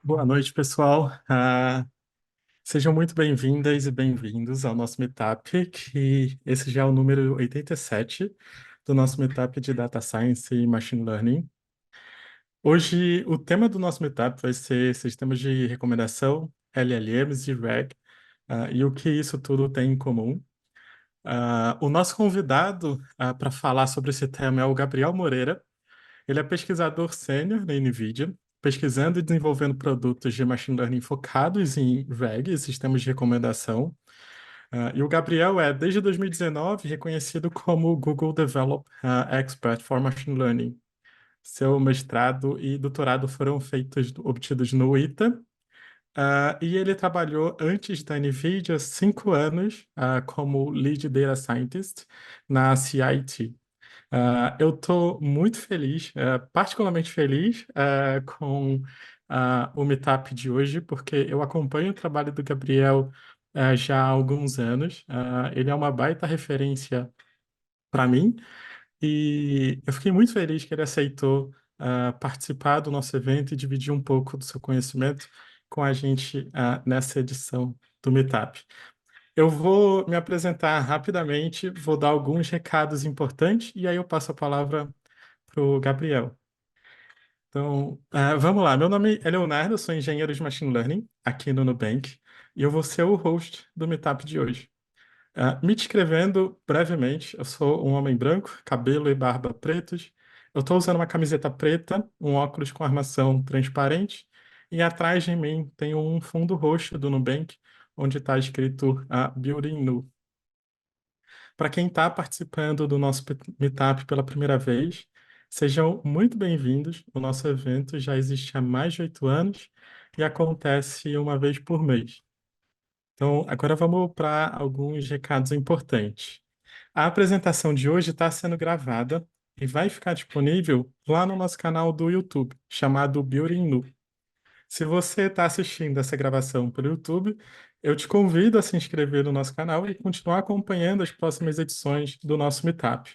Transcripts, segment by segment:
Boa noite, pessoal. Sejam muito bem-vindas e bem-vindos ao nosso Meetup, que esse já é o número 87 do nosso Meetup de Data Science e Machine Learning. Hoje, o tema do nosso Meetup vai ser sistemas de recomendação, LLMs e RAG, e o que isso tudo tem em comum. O nosso convidado para falar sobre esse tema é o Gabriel Moreira. Ele é pesquisador sênior na NVIDIA, pesquisando e desenvolvendo produtos de machine learning focados em RAG, sistemas de recomendação. E o Gabriel é, desde 2019, reconhecido como Google Develop Expert for Machine Learning. Seu mestrado e doutorado foram obtidos no ITA, e ele trabalhou antes da NVIDIA 5 anos como Lead Data Scientist na CIT. Eu estou muito feliz, particularmente feliz, com o Meetup de hoje, porque eu acompanho o trabalho do Gabriel já há alguns anos. Ele é uma baita referência para mim e eu fiquei muito feliz que ele aceitou participar do nosso evento e dividir um pouco do seu conhecimento com a gente nessa edição do Meetup. Eu vou me apresentar rapidamente, vou dar alguns recados importantes e aí eu passo a palavra para o Gabriel. Então, vamos lá. Meu nome é Leonardo, eu sou engenheiro de Machine Learning aqui no Nubank e eu vou ser o host do Meetup de hoje. Me descrevendo brevemente, eu sou um homem branco, cabelo e barba pretos. Eu estou usando uma camiseta preta, um óculos com armação transparente e atrás de mim tem um fundo roxo do Nubank, onde está escrito Building New. Para quem está participando do nosso Meetup pela primeira vez, sejam muito bem-vindos. O nosso evento já existe há mais de 8 anos e acontece uma vez por mês. Então, agora vamos para alguns recados importantes. A apresentação de hoje está sendo gravada e vai ficar disponível lá no nosso canal do YouTube, chamado Building Nu. Se você está assistindo essa gravação pelo YouTube, eu te convido a se inscrever no nosso canal e continuar acompanhando as próximas edições do nosso Meetup.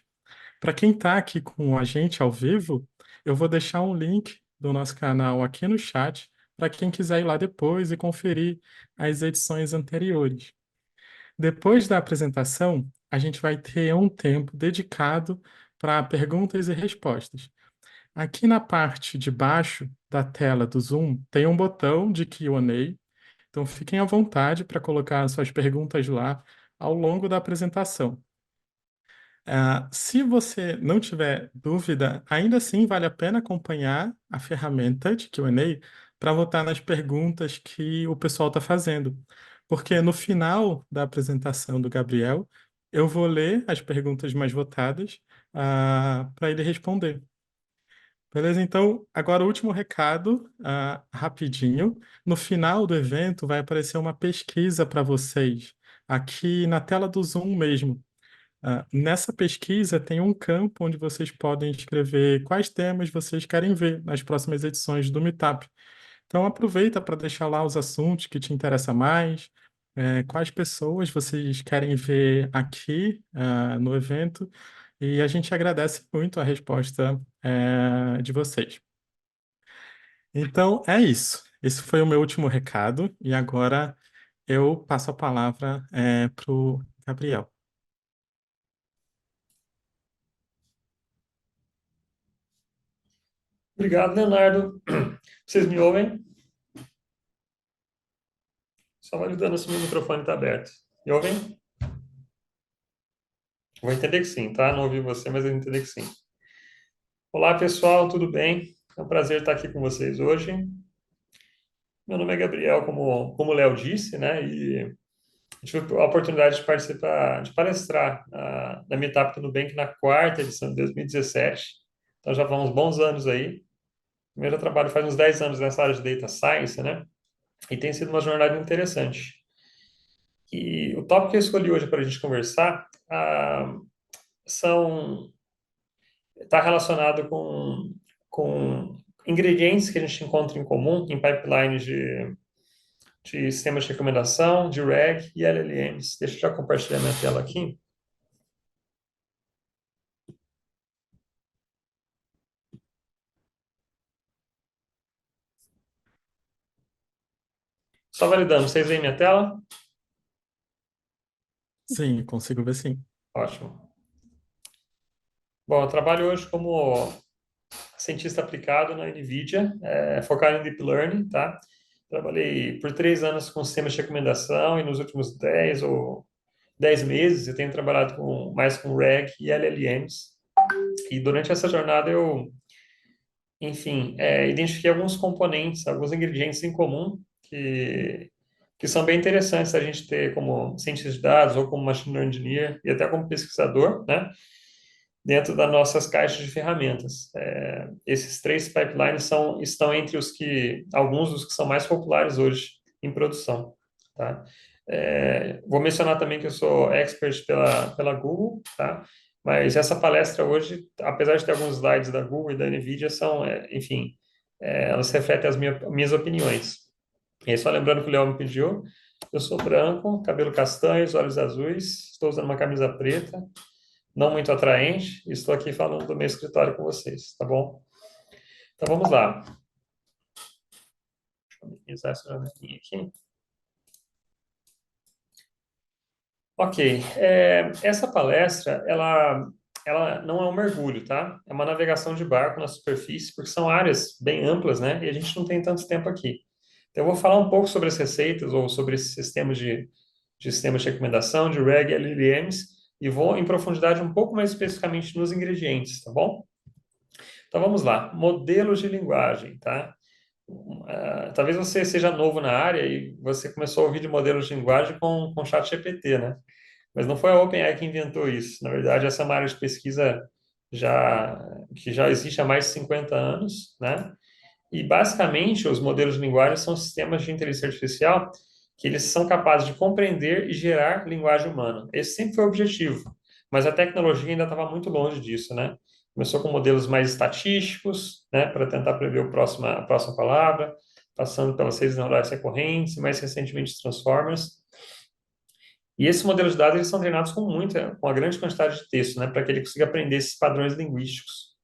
Para quem está aqui com a gente ao vivo, eu vou deixar um link do nosso canal aqui no chat para quem quiser ir lá depois e conferir as edições anteriores. Depois da apresentação, a gente vai ter um tempo dedicado para perguntas e respostas. Aqui na parte de baixo da tela do Zoom tem um botão de Q&A, então fiquem à vontade para colocar suas perguntas lá ao longo da apresentação. Se você não tiver dúvida, ainda assim vale a pena acompanhar a ferramenta de Q&A para votar nas perguntas que o pessoal está fazendo. Porque no final da apresentação do Gabriel, eu vou ler as perguntas mais votadas para ele responder. Beleza? Então, agora o último recado, rapidinho. No final do evento vai aparecer uma pesquisa para vocês, aqui na tela do Zoom mesmo. Nessa pesquisa tem um campo onde vocês podem escrever quais temas vocês querem ver nas próximas edições do Meetup. Então aproveita para deixar lá os assuntos que te interessam mais, quais pessoas vocês querem ver aqui, no evento, e a gente agradece muito a resposta, de vocês. Então é isso. Esse foi o meu último recado, e agora eu passo a palavra, para o Gabriel. Obrigado, Leonardo. Vocês me ouvem? Só validando se meu microfone está aberto. Me ouvem? Vou entender que sim, tá? Não ouvi você, mas eu vou entender que sim. Olá, pessoal, tudo bem? É um prazer estar aqui com vocês hoje. Meu nome é Gabriel, como o Léo disse, né? E tive a oportunidade de participar, de palestrar na Meetup do Nubank na quarta edição de 2017. Então já vão uns bons anos aí. Primeiro eu trabalho faz uns 10 anos nessa área de Data Science, né? E tem sido uma jornada interessante. E o tópico que eu escolhi hoje para a gente conversar são está relacionado com ingredientes que a gente encontra em comum em pipelines de sistemas de recomendação, de RAG e LLMs. Deixa eu já compartilhar minha tela aqui. Só validando, vocês veem minha tela? Sim, consigo ver sim. Ótimo. Bom, eu trabalho hoje como cientista aplicado na NVIDIA, focado em Deep Learning, tá? Trabalhei por 3 anos com sistemas de recomendação e nos últimos 10 meses eu tenho trabalhado mais com RAG e LLMs. E durante essa jornada eu, enfim, identifiquei alguns componentes, alguns ingredientes em comum que são bem interessantes a gente ter como cientista de dados ou como machine learning engineer e até como pesquisador, né? Dentro das nossas caixas de ferramentas. Esses três pipelines estão entre alguns dos que são mais populares hoje em produção, tá? Vou mencionar também que eu sou expert pela Google, tá? Mas essa palestra hoje, apesar de ter alguns slides da Google e da NVIDIA, enfim, elas refletem as minhas opiniões. E aí, só lembrando que o Léo me pediu, eu sou branco, cabelo castanho, olhos azuis, estou usando uma camisa preta, não muito atraente, e estou aqui falando do meu escritório com vocês, tá bom? Então vamos lá. Deixa eu minimizar essa janelinha aqui. Ok, essa palestra, ela não é um mergulho, tá? É uma navegação de barco na superfície, porque são áreas bem amplas, né? E a gente não tem tanto tempo aqui. Então, eu vou falar um pouco sobre as receitas ou sobre esses sistemas de recomendação, de RAG e LLMs, e vou em profundidade um pouco mais especificamente nos ingredientes, tá bom? Então vamos lá, modelos de linguagem, tá? Talvez você seja novo na área e você começou a ouvir de modelos de linguagem com o ChatGPT, né? Mas não foi a OpenAI que inventou isso. Na verdade, essa é uma área de pesquisa já, que já existe há mais de 50 anos, né? E basicamente os modelos de linguagem são sistemas de inteligência artificial que eles são capazes de compreender e gerar linguagem humana. Esse sempre foi o objetivo, mas a tecnologia ainda estava muito longe disso, né? Começou com modelos mais estatísticos, né, para tentar prever a próxima palavra, passando pelas redes neurais recorrentes, e mais recentemente os transformers. E esses modelos de dados eles são treinados com uma grande quantidade de texto, né, para que ele consiga aprender esses padrões linguísticos.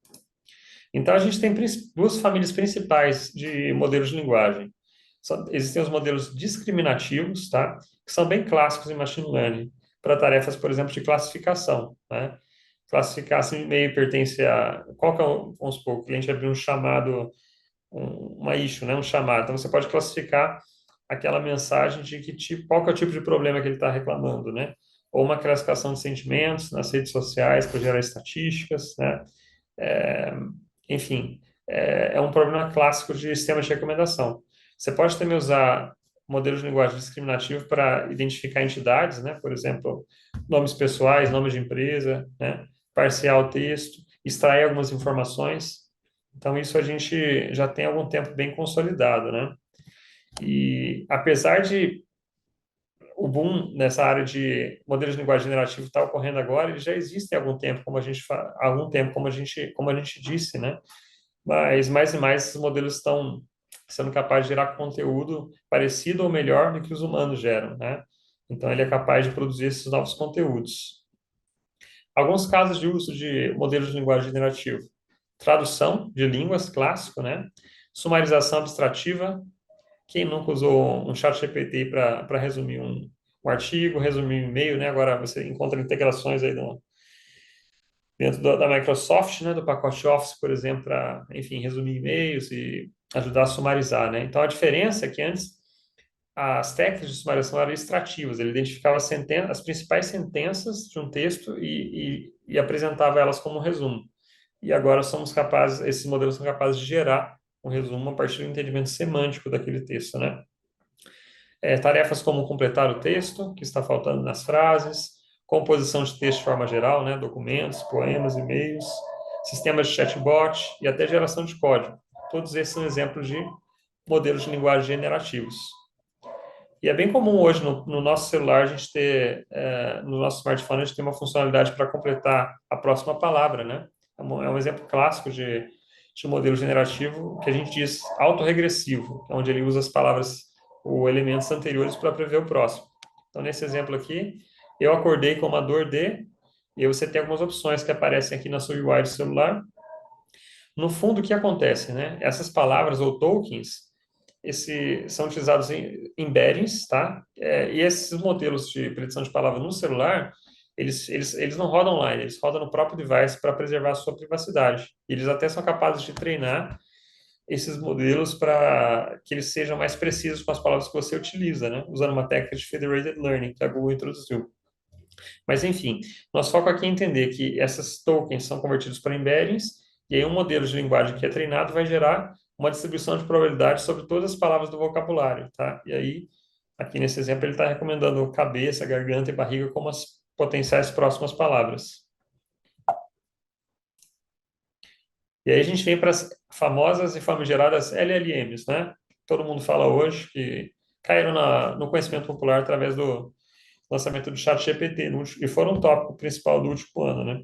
Então, a gente tem duas famílias principais de modelos de linguagem. Existem os modelos discriminativos, tá? Que são bem clássicos em machine learning, para tarefas, por exemplo, de classificação, né? Classificar se um e-mail pertence a... Qual que é, vamos supor, o cliente abriu um chamado, uma issue, né? Um chamado. Então, você pode classificar aquela mensagem de que tipo, qual que é o tipo de problema que ele está reclamando, né? Ou uma classificação de sentimentos nas redes sociais para gerar estatísticas, né? É, enfim, é um problema clássico de sistema de recomendação. Você pode também usar modelos de linguagem discriminativo para identificar entidades, né? Por exemplo, nomes pessoais, nomes de empresa, né? Parsear o texto, extrair algumas informações. Então, isso a gente já tem algum tempo bem consolidado, né? E apesar de o boom nessa área de modelos de linguagem generativa estar ocorrendo agora, ele já existe há algum tempo, há algum tempo, como a gente disse, né? Mas mais e mais esses modelos estão sendo capazes de gerar conteúdo parecido ou melhor do que os humanos geram, né? Então ele é capaz de produzir esses novos conteúdos. Alguns casos de uso de modelos de linguagem generativa: tradução de línguas, clássico, né? Sumarização abstrativa. Quem nunca usou um chat GPT para resumir um artigo, resumir um e-mail, né? Agora você encontra integrações aí dentro da Microsoft, né? Do pacote Office, por exemplo, para, enfim, resumir e-mails e ajudar a sumarizar, né? Então, a diferença é que antes as técnicas de sumarização eram extrativas, ele identificava as principais sentenças de um texto e apresentava elas como um resumo. E agora esses modelos são capazes de gerar um resumo a partir do entendimento semântico daquele texto, né? Tarefas como completar o texto, que está faltando nas frases, composição de texto de forma geral, né, documentos, poemas, e-mails, sistemas de chatbot e até geração de código. Todos esses são exemplos de modelos de linguagem generativos. E é bem comum hoje no nosso celular a gente ter, no nosso smartphone, a gente ter uma funcionalidade para completar a próxima palavra, né? É um exemplo clássico de modelo generativo que a gente diz autorregressivo, onde ele usa as palavras ou elementos anteriores para prever o próximo. Então, nesse exemplo aqui, eu acordei com uma dor de, e aí você tem algumas opções que aparecem aqui na sua UI do celular. No fundo, o que acontece, né? Essas palavras ou tokens, são utilizados em embeddings, tá? E esses modelos de predição de palavra no celular, eles não rodam online, eles rodam no próprio device para preservar a sua privacidade. Eles até são capazes de treinar esses modelos para que eles sejam mais precisos com as palavras que você utiliza, né? Usando uma técnica de federated learning que a Google introduziu. Mas, enfim, nosso foco aqui é entender que essas tokens são convertidos para embeddings, e aí um modelo de linguagem que é treinado vai gerar uma distribuição de probabilidade sobre todas as palavras do vocabulário, tá? E aí, aqui nesse exemplo, ele está recomendando cabeça, garganta e barriga como as potenciais próximas palavras. E aí a gente vem para as famosas e famigeradas LLMs, né? Todo mundo fala hoje que caíram no conhecimento popular através do lançamento do ChatGPT, e foram o tópico principal do último ano, né?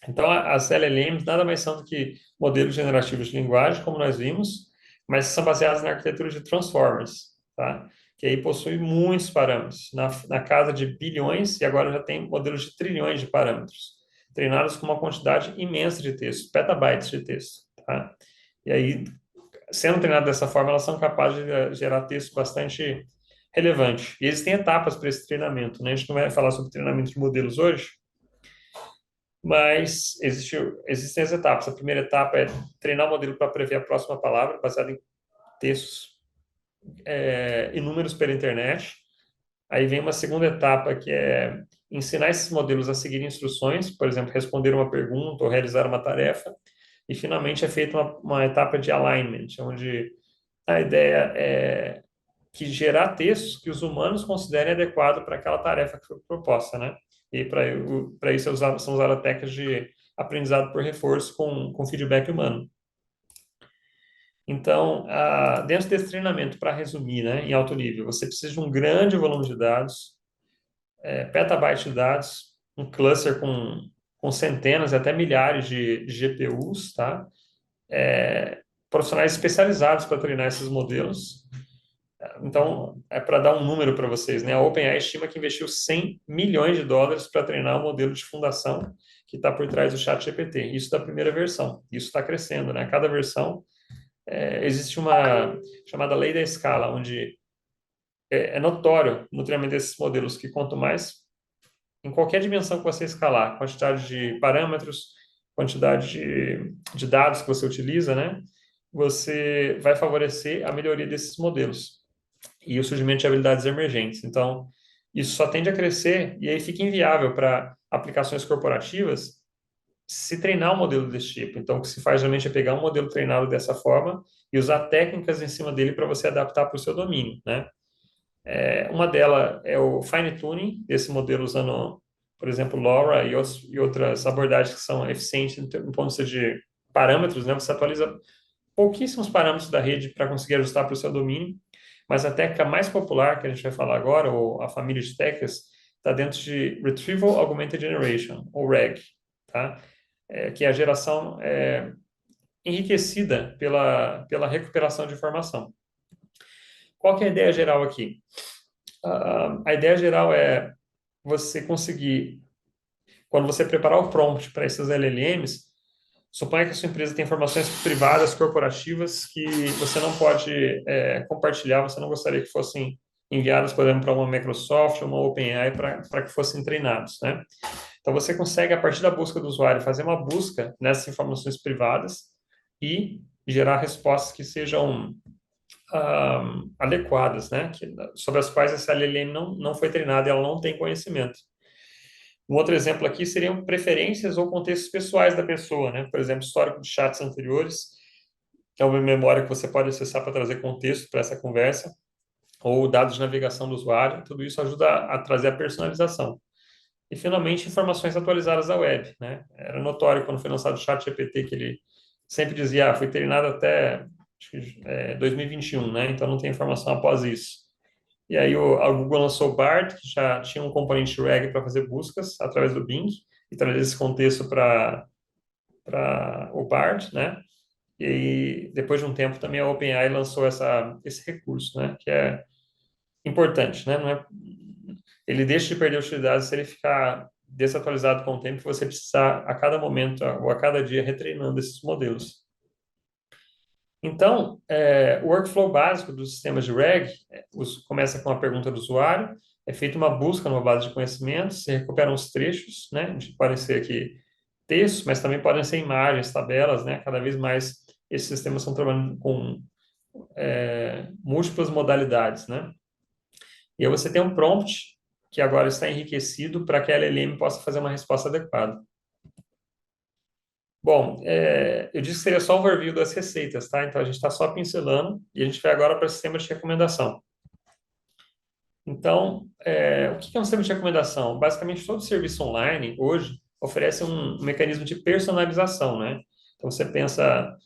Então, as LLMs nada mais são do que modelos generativos de linguagem, como nós vimos, mas são baseados na arquitetura de transformers, tá? Que aí possui muitos parâmetros, na casa de bilhões, e agora já tem modelos de trilhões de parâmetros, treinados com uma quantidade imensa de texto, petabytes de texto, tá? E aí, sendo treinadas dessa forma, elas são capazes de gerar texto bastante relevante. E existem etapas para esse treinamento, né? A gente não vai falar sobre treinamento de modelos hoje, mas existem as etapas. A primeira etapa é treinar o modelo para prever a próxima palavra, baseado em textos inúmeros pela internet. Aí vem uma segunda etapa, que é ensinar esses modelos a seguir instruções, por exemplo, responder uma pergunta ou realizar uma tarefa. E, finalmente, é feita uma etapa de alignment, onde a ideia é que gerar textos que os humanos considerem adequado para aquela tarefa que foi proposta, né? E para isso são usadas técnicas de aprendizado por reforço com feedback humano. Então, dentro desse treinamento, para resumir, né, em alto nível, você precisa de um grande volume de dados, petabytes de dados, um cluster com centenas e até milhares de GPUs, tá? Profissionais especializados para treinar esses modelos. Então, é para dar um número para vocês, né? A OpenAI estima que investiu 100 milhões de dólares para treinar o modelo de fundação que está por trás do ChatGPT. Isso da primeira versão. Isso está crescendo, né? Cada versão existe uma chamada lei da escala, onde é notório no treinamento desses modelos que quanto mais, em qualquer dimensão que você escalar, quantidade de parâmetros, quantidade de dados que você utiliza, né? Você vai favorecer a melhoria desses modelos e o surgimento de habilidades emergentes. Então, isso só tende a crescer e aí fica inviável para aplicações corporativas se treinar um modelo desse tipo. Então, o que se faz geralmente é pegar um modelo treinado dessa forma e usar técnicas em cima dele para você adaptar para o seu domínio, né? Uma delas é o fine tuning desse modelo usando, por exemplo, LoRa e outras abordagens que são eficientes em ponto de vista de parâmetros, né? Você atualiza pouquíssimos parâmetros da rede para conseguir ajustar para o seu domínio, mas a técnica mais popular que a gente vai falar agora, ou a família de técnicas, está dentro de Retrieval Augmented Generation, ou RAG, tá? Que é a geração enriquecida pela recuperação de informação. Qual que é a ideia geral aqui? A ideia geral é você conseguir, quando você preparar o prompt para esses LLMs, suponha que a sua empresa tem informações privadas, corporativas, que você não pode compartilhar, você não gostaria que fossem enviadas, por exemplo, para uma Microsoft ou uma OpenAI para que fossem treinados, né? Então, você consegue, a partir da busca do usuário, fazer uma busca nessas informações privadas e gerar respostas que sejam adequadas, né? Sobre as quais essa LLM não foi treinada e ela não tem conhecimento. Um outro exemplo aqui seriam preferências ou contextos pessoais da pessoa, né? Por exemplo, histórico de chats anteriores, que é uma memória que você pode acessar para trazer contexto para essa conversa, ou dados de navegação do usuário. Tudo isso ajuda a trazer a personalização. E, finalmente, informações atualizadas da web, né? Era notório quando foi lançado o ChatGPT que ele sempre dizia, foi treinado até acho que, 2021, né? Então não tem informação após isso. E aí a Google lançou o BART, que já tinha um componente RAG para fazer buscas através do Bing e trazer esse contexto para o BART, né? E aí, depois de um tempo também a OpenAI lançou esse recurso, né? Que é importante, né? Não é, ele deixa de perder utilidade se ele ficar desatualizado com o tempo, que você precisar a cada momento ou a cada dia retreinando esses modelos. Então, o workflow básico dos sistemas de RAG começa com a pergunta do usuário, é feita uma busca numa base de conhecimentos, se recuperam os trechos, né? Podem ser aqui textos, mas também podem ser imagens, tabelas, né? Cada vez mais esses sistemas estão trabalhando com múltiplas modalidades, né? E aí você tem um prompt que agora está enriquecido para que a LLM possa fazer uma resposta adequada. Bom, eu disse que seria só um overview das receitas, tá? Então, a gente está só pincelando e a gente vai agora para o sistema de recomendação. Então, o que é um sistema de recomendação? Basicamente, todo serviço online, hoje, oferece um mecanismo de personalização, né? Então, você pensa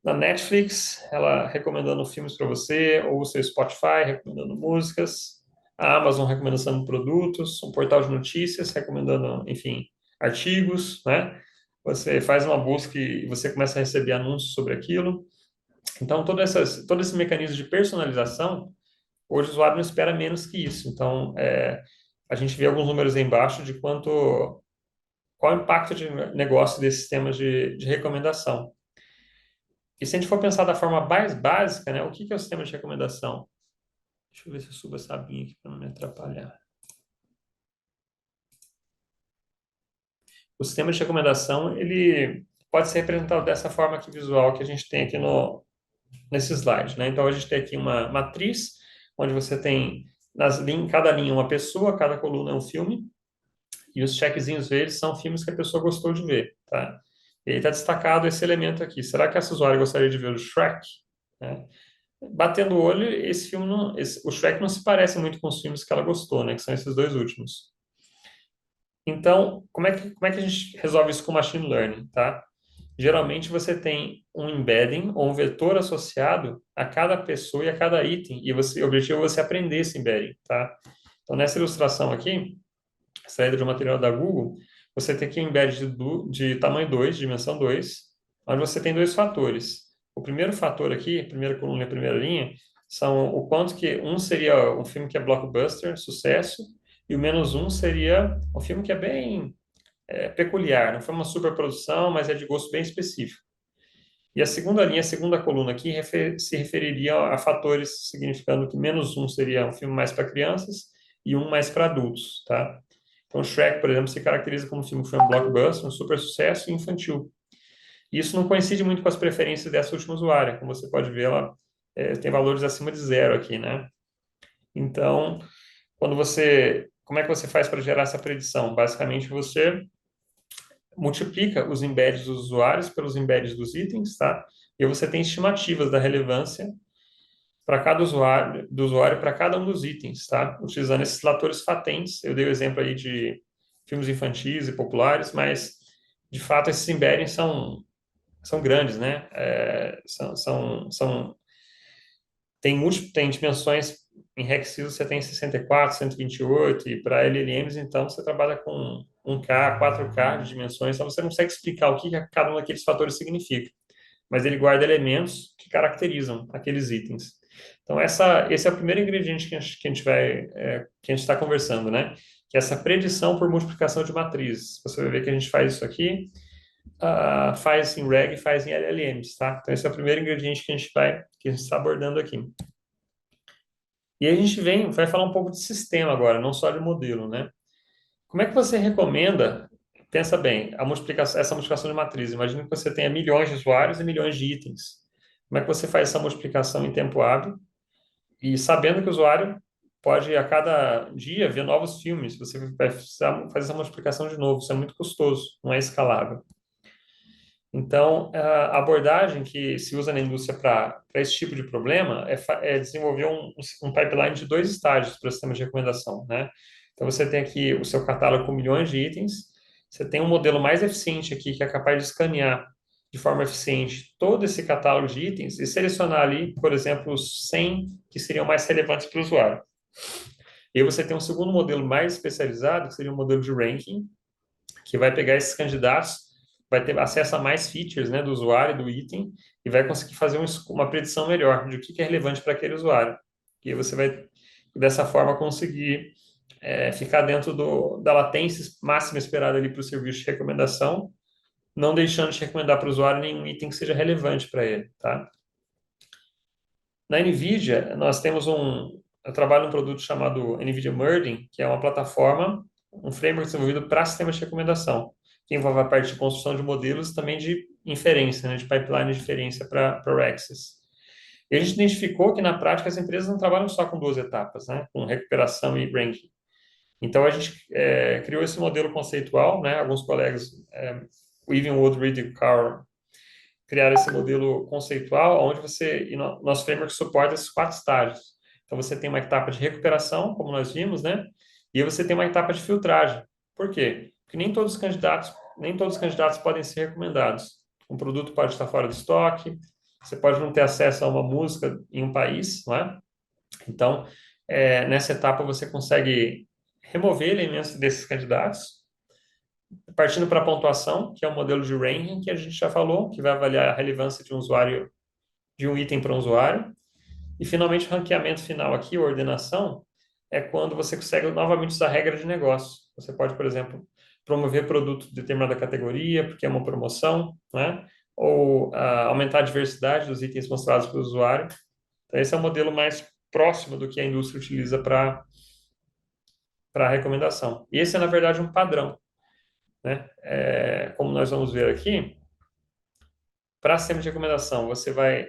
na Netflix, ela recomendando filmes para você, ou o seu Spotify recomendando músicas, a Amazon recomendando produtos, um portal de notícias recomendando, enfim, artigos, né? Você faz uma busca e você começa a receber anúncios sobre aquilo. Então, todo esse mecanismo de personalização, hoje o usuário não espera menos que isso. Então, a gente vê alguns números aí embaixo de qual é o impacto de negócio desse sistema de recomendação. E se a gente for pensar da forma mais básica, né, o que é o sistema de recomendação? Deixa eu ver se eu subo essa abinha aqui para não me atrapalhar. O sistema de recomendação, ele pode ser representado dessa forma aqui visual que a gente tem aqui nesse slide, né? Então, a gente tem aqui uma matriz, onde você tem em cada linha uma pessoa, cada coluna é um filme, e os checkzinhos verdes são filmes que a pessoa gostou de ver, tá? E aí está destacado esse elemento aqui. Será que essa usuária gostaria de ver o Shrek? Né? Batendo o olho, esse filme o Shrek não se parece muito com os filmes que ela gostou, né? Que são esses dois últimos. Então, como é que a gente resolve isso com machine learning, tá? Geralmente você tem um embedding ou um vetor associado a cada pessoa e a cada item, e o objetivo é você aprender esse embedding, tá? Então, nessa ilustração aqui, saída de um material da Google, você tem aqui um embedding de tamanho 2, dimensão 2, onde você tem dois fatores. O primeiro fator aqui, primeira coluna e primeira linha, são o quanto que um seria um filme que é blockbuster, sucesso, e o menos um seria um filme que é bem peculiar, não foi uma superprodução, mas é de gosto bem específico. E a segunda linha, a segunda coluna aqui, se referiria a fatores significando que menos um seria um filme mais para crianças e um mais para adultos, tá? Então, Shrek, por exemplo, se caracteriza como um filme que foi um blockbuster, um super sucesso e infantil. E isso não coincide muito com as preferências dessa última usuária. Como você pode ver, ela tem valores acima de zero aqui, né? Então, como é que você faz para gerar essa predição? Basicamente, você multiplica os embeds dos usuários pelos embeds dos itens, tá? E você tem estimativas da relevância para cada usuário, do usuário para cada um dos itens, tá? Utilizando esses latores fatentes. Eu dei o exemplo aí de filmes infantis e populares, mas de fato esses embeddings são grandes, né? Tem dimensões em Hexis você tem 64, 128 e para LLMs então você trabalha com 1K, 4K de dimensões, então você não consegue explicar o que cada um daqueles fatores significa, mas ele guarda elementos que caracterizam aqueles itens. Então esse é o primeiro ingrediente que a gente está conversando, né? Que é essa predição por multiplicação de matrizes. Você vai ver que a gente faz isso aqui, faz em RAG, faz em LLMs, tá? Então esse é o primeiro ingrediente que a gente está abordando aqui. E a gente vai falar um pouco de sistema agora, não só de modelo, né? Como é que você recomenda, pensa bem, essa multiplicação de matriz? Imagina que você tenha milhões de usuários e milhões de itens. Como é que você faz essa multiplicação em tempo hábil? E sabendo que o usuário pode, a cada dia, ver novos filmes, você vai precisar fazer essa multiplicação de novo. Isso é muito custoso, não é escalável. Então, a abordagem que se usa na indústria para esse tipo de problema é desenvolver um pipeline de dois estágios para sistemas de recomendação, né? Então, você tem aqui o seu catálogo com milhões de itens, você tem um modelo mais eficiente aqui, que é capaz de escanear de forma eficiente todo esse catálogo de itens e selecionar ali, por exemplo, os 100 que seriam mais relevantes para o usuário. E aí você tem um segundo modelo mais especializado, que seria um modelo de ranking, que vai pegar esses candidatos, vai ter acesso a mais features, né, do usuário, do item, e vai conseguir fazer uma predição melhor de o que é relevante para aquele usuário. E aí você vai dessa forma conseguir ficar dentro da latência máxima esperada ali para o serviço de recomendação, não deixando de recomendar para o usuário nenhum item que seja relevante para ele, tá? Na NVIDIA, nós temos eu trabalho num produto chamado NVIDIA Merdin, que é uma plataforma, um framework desenvolvido para sistemas de recomendação, que envolve a parte de construção de modelos e também de inferência, né, de pipeline de inferência para Racksys. E a gente identificou que, na prática, as empresas não trabalham só com duas etapas, né, com recuperação e ranking. Então, a gente criou esse modelo conceitual, né, alguns colegas, o Evenwood, Reed e Carr, criar esse modelo conceitual, onde nosso framework suporta esses quatro estágios. Então, você tem uma etapa de recuperação, como nós vimos, né? E você tem uma etapa de filtragem. Por quê? Porque nem todos os candidatos podem ser recomendados. Um produto pode estar fora do estoque, você pode não ter acesso a uma música em um país, não é? Então, nessa etapa você consegue remover elementos desses candidatos, partindo para a pontuação, que é o modelo de ranking que a gente já falou, que vai avaliar a relevância de um usuário, de um item para um usuário. E, finalmente, o ranqueamento final aqui, a ordenação, é quando você consegue novamente usar a regra de negócio. Você pode, por exemplo, promover produto de determinada categoria, porque é uma promoção, né? Ou aumentar a diversidade dos itens mostrados para o usuário. Então, esse é o modelo mais próximo do que a indústria utiliza para recomendação. E esse é, na verdade, um padrão, né? Como nós vamos ver aqui, para sistema de recomendação, você vai,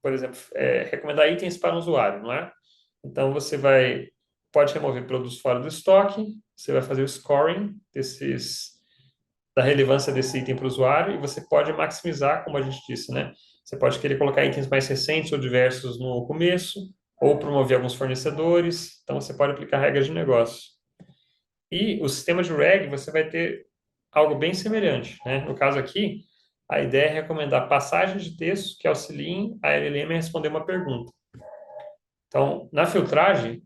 por exemplo, recomendar itens para um usuário, não é? Então, pode remover produtos fora do estoque, você vai fazer o scoring da relevância desse item para o usuário e você pode maximizar, como a gente disse, né? Você pode querer colocar itens mais recentes ou diversos no começo, ou promover alguns fornecedores. Então, você pode aplicar regras de negócio. E o sistema de reg, você vai ter algo bem semelhante, né? No caso aqui, a ideia é recomendar passagens de texto que auxiliem a LLM a responder uma pergunta. Então, na filtragem,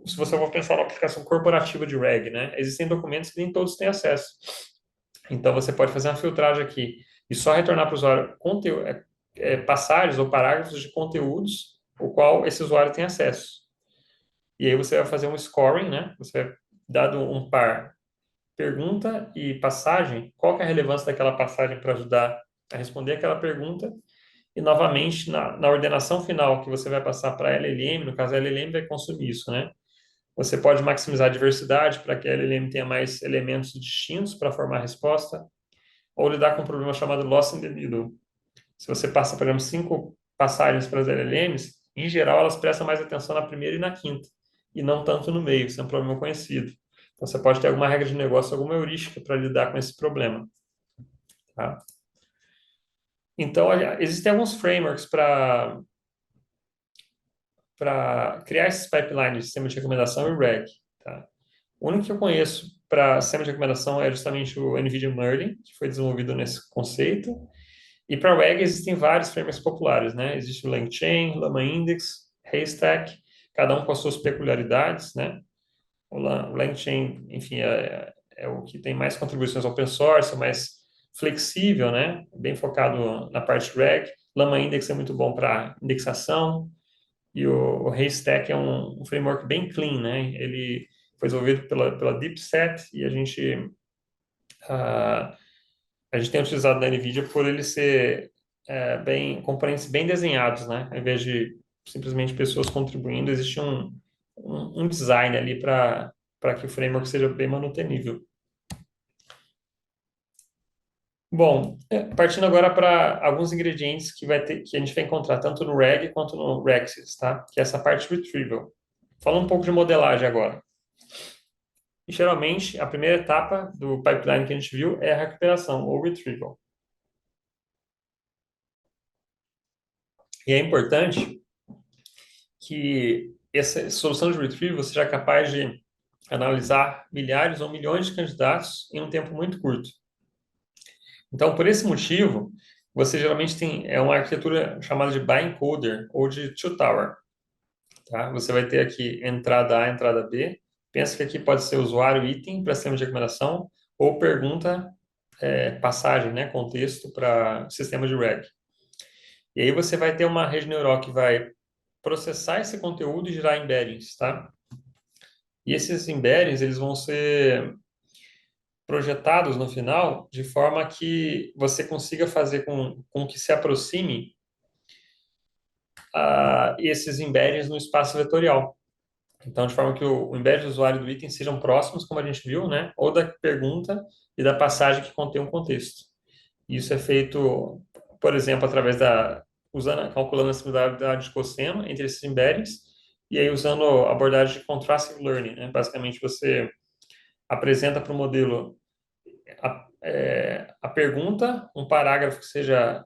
se você for pensar na aplicação corporativa de reg, né? Existem documentos que nem todos têm acesso. Então, você pode fazer uma filtragem aqui e só retornar para o usuário passagens ou parágrafos de conteúdos o qual esse usuário tem acesso. E aí você vai fazer um scoring, né? Você vai, dado um par pergunta e passagem, qual que é a relevância daquela passagem para ajudar a responder aquela pergunta? E, novamente, na ordenação final que você vai passar para a LLM, no caso, a LLM vai consumir isso, né? Você pode maximizar a diversidade para que a LLM tenha mais elementos distintos para formar a resposta, ou lidar com um problema chamado loss in the middle. Se você passa, por exemplo, 5 passagens para as LLMs, em geral, elas prestam mais atenção na primeira e na quinta, e não tanto no meio. Isso é um problema conhecido. Então, você pode ter alguma regra de negócio, alguma heurística para lidar com esse problema. Tá? Então, olha, existem alguns frameworks para criar esses pipelines de sistema de recomendação e RAG. Tá? O único que eu conheço para sistema de recomendação é justamente o NVIDIA Merlin, que foi desenvolvido nesse conceito. E para RAG existem vários frameworks populares, né? Existe o LangChain, Llama Index, Haystack, cada um com as suas peculiaridades, né? O LangChain, enfim, é o que tem mais contribuições open source, mais flexível, né? Bem focado na parte RAG. Llama Index é muito bom para indexação. E o Haystack é um framework bem clean, né? Ele foi desenvolvido pela DeepSet e ah, a gente tem utilizado na NVIDIA por ele ser componentes bem desenhados, né? Ao invés de simplesmente pessoas contribuindo, existe um design ali para que o framework seja bem manutenível. Bom, partindo agora para alguns ingredientes que a gente vai encontrar tanto no RAG quanto no Racksys, tá? Que é essa parte retrieval. Falando um pouco de modelagem agora. E, geralmente, a primeira etapa do pipeline que a gente viu é a recuperação, ou retrieval. E é importante que essa solução de retrieval seja capaz de analisar milhares ou milhões de candidatos em um tempo muito curto. Então, por esse motivo, você geralmente tem uma arquitetura chamada de biencoder ou de two-tower. Tá? Você vai ter aqui entrada A, entrada B. Pensa que aqui pode ser usuário, item para sistema de recomendação ou pergunta, passagem, né, contexto para sistema de RAG. E aí você vai ter uma rede neural que vai processar esse conteúdo e gerar embeddings, tá? E esses embeddings, eles vão ser projetados no final de forma que você consiga fazer com que se aproxime esses embeddings no espaço vetorial. Então, de forma que o embed do usuário do item sejam próximos, como a gente viu, né? Ou da pergunta e da passagem que contém um contexto. Isso é feito, por exemplo, através calculando a similaridade de cosseno entre esses embeddings e aí usando a abordagem de contrastive learning, né? Basicamente, você apresenta para o modelo a pergunta, um parágrafo que seja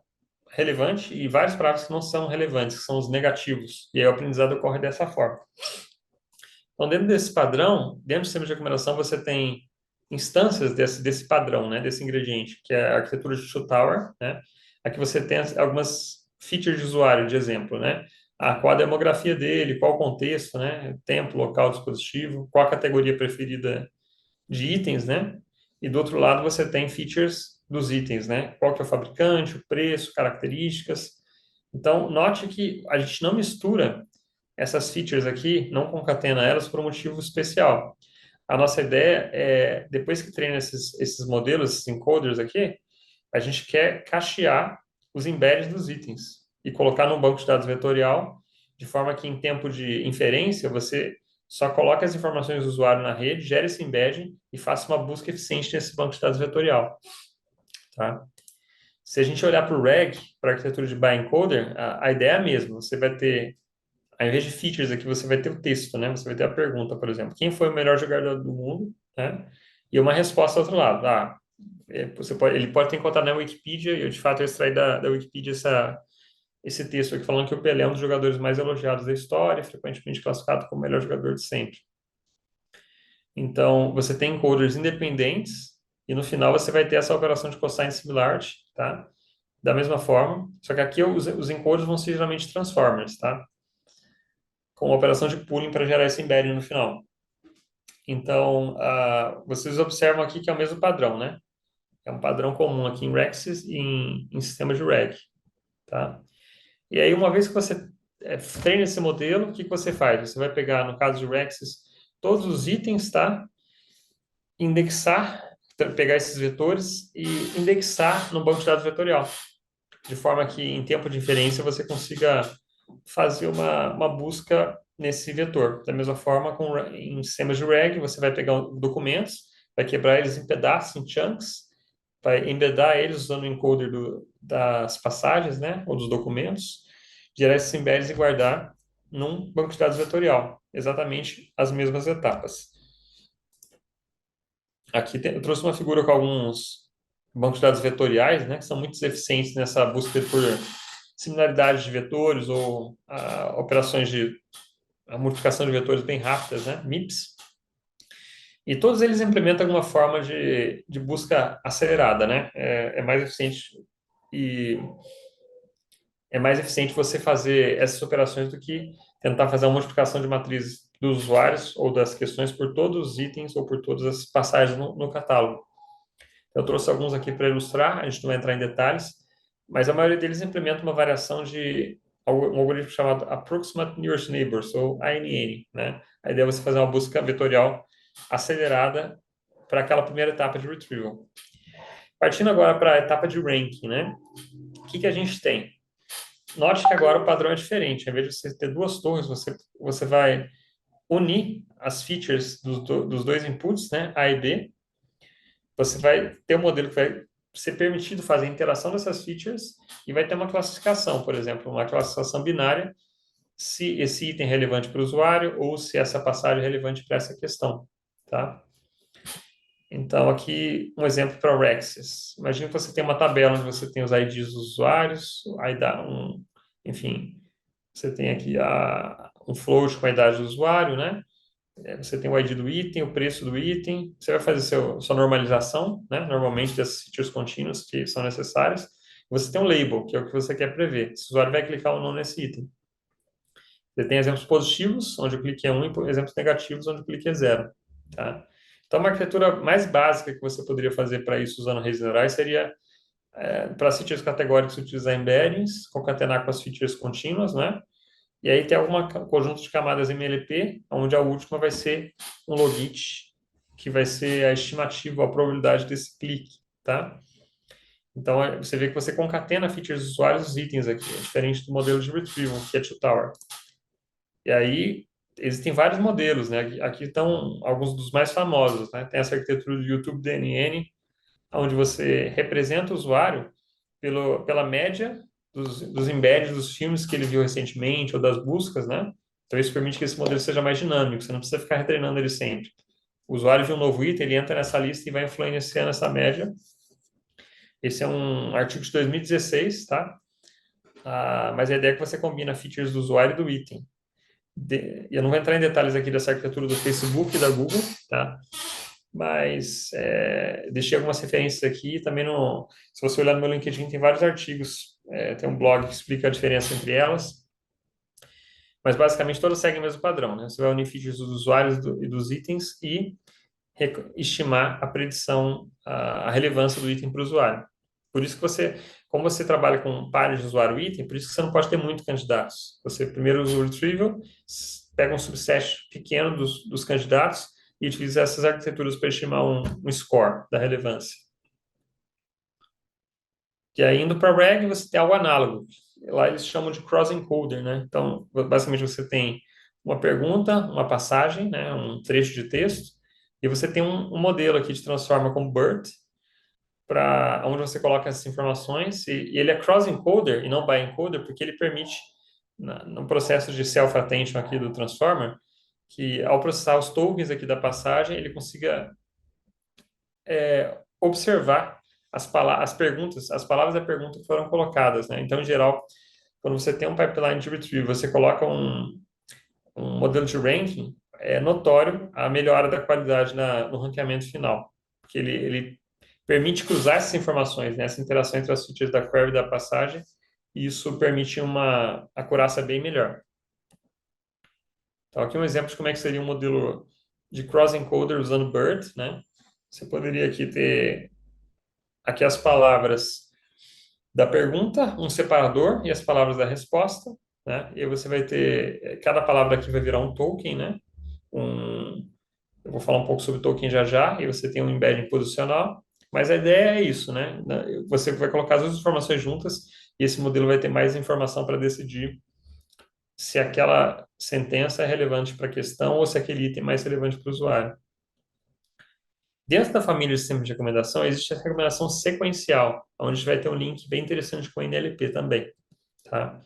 relevante e vários parágrafos que não são relevantes, que são os negativos. E aí o aprendizado ocorre dessa forma. Então, dentro desse padrão, dentro do sistema de recomendação, você tem instâncias desse padrão, né, desse ingrediente, que é a arquitetura de Two Tower, né? Aqui você tem algumas features de usuário, de exemplo, né? Qual a demografia dele, qual o contexto, né? Tempo, local, dispositivo, qual a categoria preferida de itens, né? E do outro lado você tem features dos itens, né? Qual que é o fabricante, o preço, características. Então, note que a gente não mistura essas features aqui, não concatena elas por um motivo especial. A nossa ideia é, depois que treina esses modelos, esses encoders aqui, a gente quer cachear os embeddings dos itens e colocar num banco de dados vetorial, de forma que em tempo de inferência, você só coloca as informações do usuário na rede, gera esse embedding e faça uma busca eficiente nesse banco de dados vetorial. Tá? Se a gente olhar para o RAG, para a arquitetura de Bioencoder, a ideia é a mesma. Você vai ter, ao invés de features aqui, você vai ter o texto, né? Você vai ter a pergunta, por exemplo, quem foi o melhor jogador do mundo, né? E uma resposta ao outro lado. Ele pode ter encontrado na Wikipedia, e eu de fato eu extraí da Wikipedia esse texto aqui falando que o Pelé é um dos jogadores mais elogiados da história, frequentemente classificado como o melhor jogador de sempre. Então, você tem encoders independentes, e no final você vai ter essa operação de cosine similarity, tá? Da mesma forma, só que aqui os encoders vão ser geralmente transformers, tá? Com a operação de pooling para gerar esse embedding no final. Então, vocês observam aqui que é o mesmo padrão, né? É um padrão comum aqui em Rexys e em sistemas de RAG, tá? E aí, uma vez que você treina esse modelo, o que você faz? Você vai pegar, no caso de Rexys, todos os itens, tá? Indexar, pegar esses vetores e indexar no banco de dados vetorial, de forma que em tempo de inferência você consiga fazer uma busca nesse vetor. Da mesma forma, em sistemas de RAG, você vai pegar documentos, vai quebrar eles em pedaços, em chunks, vai embedar eles usando o encoder das passagens, né, ou dos documentos, gerar esses embeds e guardar num banco de dados vetorial, exatamente as mesmas etapas. Aqui eu trouxe uma figura com alguns bancos de dados vetoriais, né, que são muito eficientes nessa busca por similaridades de vetores ou operações de a multiplicação de vetores bem rápidas, né, MIPS. E todos eles implementam alguma forma de busca acelerada, né? É mais eficiente e é mais eficiente você fazer essas operações do que tentar fazer uma multiplicação de matrizes dos usuários ou das questões por todos os itens ou por todas as passagens no catálogo. Eu trouxe alguns aqui para ilustrar, a gente não vai entrar em detalhes, mas a maioria deles implementa uma variação de um algoritmo chamado Approximate Nearest Neighbors, ou ANN, né? A ideia é você fazer uma busca vetorial acelerada para aquela primeira etapa de retrieval. Partindo agora para a etapa de ranking, né? O que a gente tem? Note que agora o padrão é diferente. Em vez de você ter duas torres, você vai unir as features dos dois inputs, né? A e B. Você vai ter um modelo que vai ser permitido fazer a interação dessas features e vai ter uma classificação, por exemplo, uma classificação binária, se esse item é relevante para o usuário ou se essa passagem é relevante para essa questão, tá? Então, aqui um exemplo para o Rexys. Imagina que você tem uma tabela onde você tem os IDs dos usuários, aí dá enfim, você tem aqui um float com a idade do usuário, né? Você tem o ID do item, o preço do item, você vai fazer sua normalização, né? Normalmente das features contínuas que são necessárias. Você tem um label, que é o que você quer prever. Se o usuário vai clicar ou não nesse item. Você tem exemplos positivos, onde o clique é 1, e exemplos negativos, onde o clique é 0. Tá? Então, uma arquitetura mais básica que você poderia fazer para isso usando redes neurais seria, para as features categóricas, utilizar embeddings, concatenar com as features contínuas, né? E aí tem algum conjunto de camadas MLP, onde a última vai ser um logit, que vai ser a estimativa, a probabilidade desse clique, tá? Então, você vê que você concatena features dos usuários os itens aqui, é diferente do modelo de retrieval, que é two-tower. E aí, existem vários modelos, né? Aqui estão alguns dos mais famosos, né? Tem essa arquitetura do YouTube DNN, onde você representa o usuário pela média dos embeds dos filmes que ele viu recentemente ou das buscas, né? Então, isso permite que esse modelo seja mais dinâmico, você não precisa ficar retreinando ele sempre. O usuário viu um novo item, ele entra nessa lista e vai influenciando essa média. Esse é um artigo de 2016, tá? Mas a ideia é que você combina features do usuário e do item. Eu não vou entrar em detalhes aqui dessa arquitetura do Facebook e da Google, tá? Mas deixei algumas referências aqui. Também se você olhar no meu LinkedIn, tem vários artigos. Tem um blog que explica a diferença entre elas. Mas basicamente todas seguem o mesmo padrão, né? Você vai unir features dos usuários e dos itens e estimar a predição, a relevância do item para o usuário. Por isso que como você trabalha com pares de usuário e item, por isso que você não pode ter muitos candidatos. Você primeiro usa o retrieval, pega um subset pequeno dos candidatos e utiliza essas arquiteturas para estimar um score da relevância. E aí, indo para RAG, você tem algo análogo. Lá eles chamam de cross-encoder, né? Então, basicamente, você tem uma pergunta, uma passagem, né? Um trecho de texto, e você tem um modelo aqui de transforma como BERT, para onde você coloca essas informações, e ele é cross-encoder e não by-encoder, porque ele permite, no processo de self-attention aqui do Transformer, que ao processar os tokens aqui da passagem, ele consiga observar as perguntas, as palavras da pergunta que foram colocadas, né? Então, em geral, quando você tem um pipeline de retrieval, você coloca um modelo de ranking, é notório a melhora da qualidade no ranqueamento final, porque ele permite cruzar essas informações, né? Essa interação entre as features da query e da passagem, e isso permite uma acurácia bem melhor. Então, aqui um exemplo de como é que seria um modelo de cross-encoder usando BERT, né? Você poderia aqui ter aqui as palavras da pergunta, um separador e as palavras da resposta, né? E aí você vai ter, cada palavra aqui vai virar um token, né? Eu vou falar um pouco sobre token já já, e você tem um embedding posicional, mas a ideia é isso, né? Você vai colocar as duas informações juntas e esse modelo vai ter mais informação para decidir se aquela sentença é relevante para a questão ou se aquele item é mais relevante para o usuário. Dentro da família de sistemas de recomendação, existe a recomendação sequencial, onde a gente vai ter um link bem interessante com o NLP também, tá?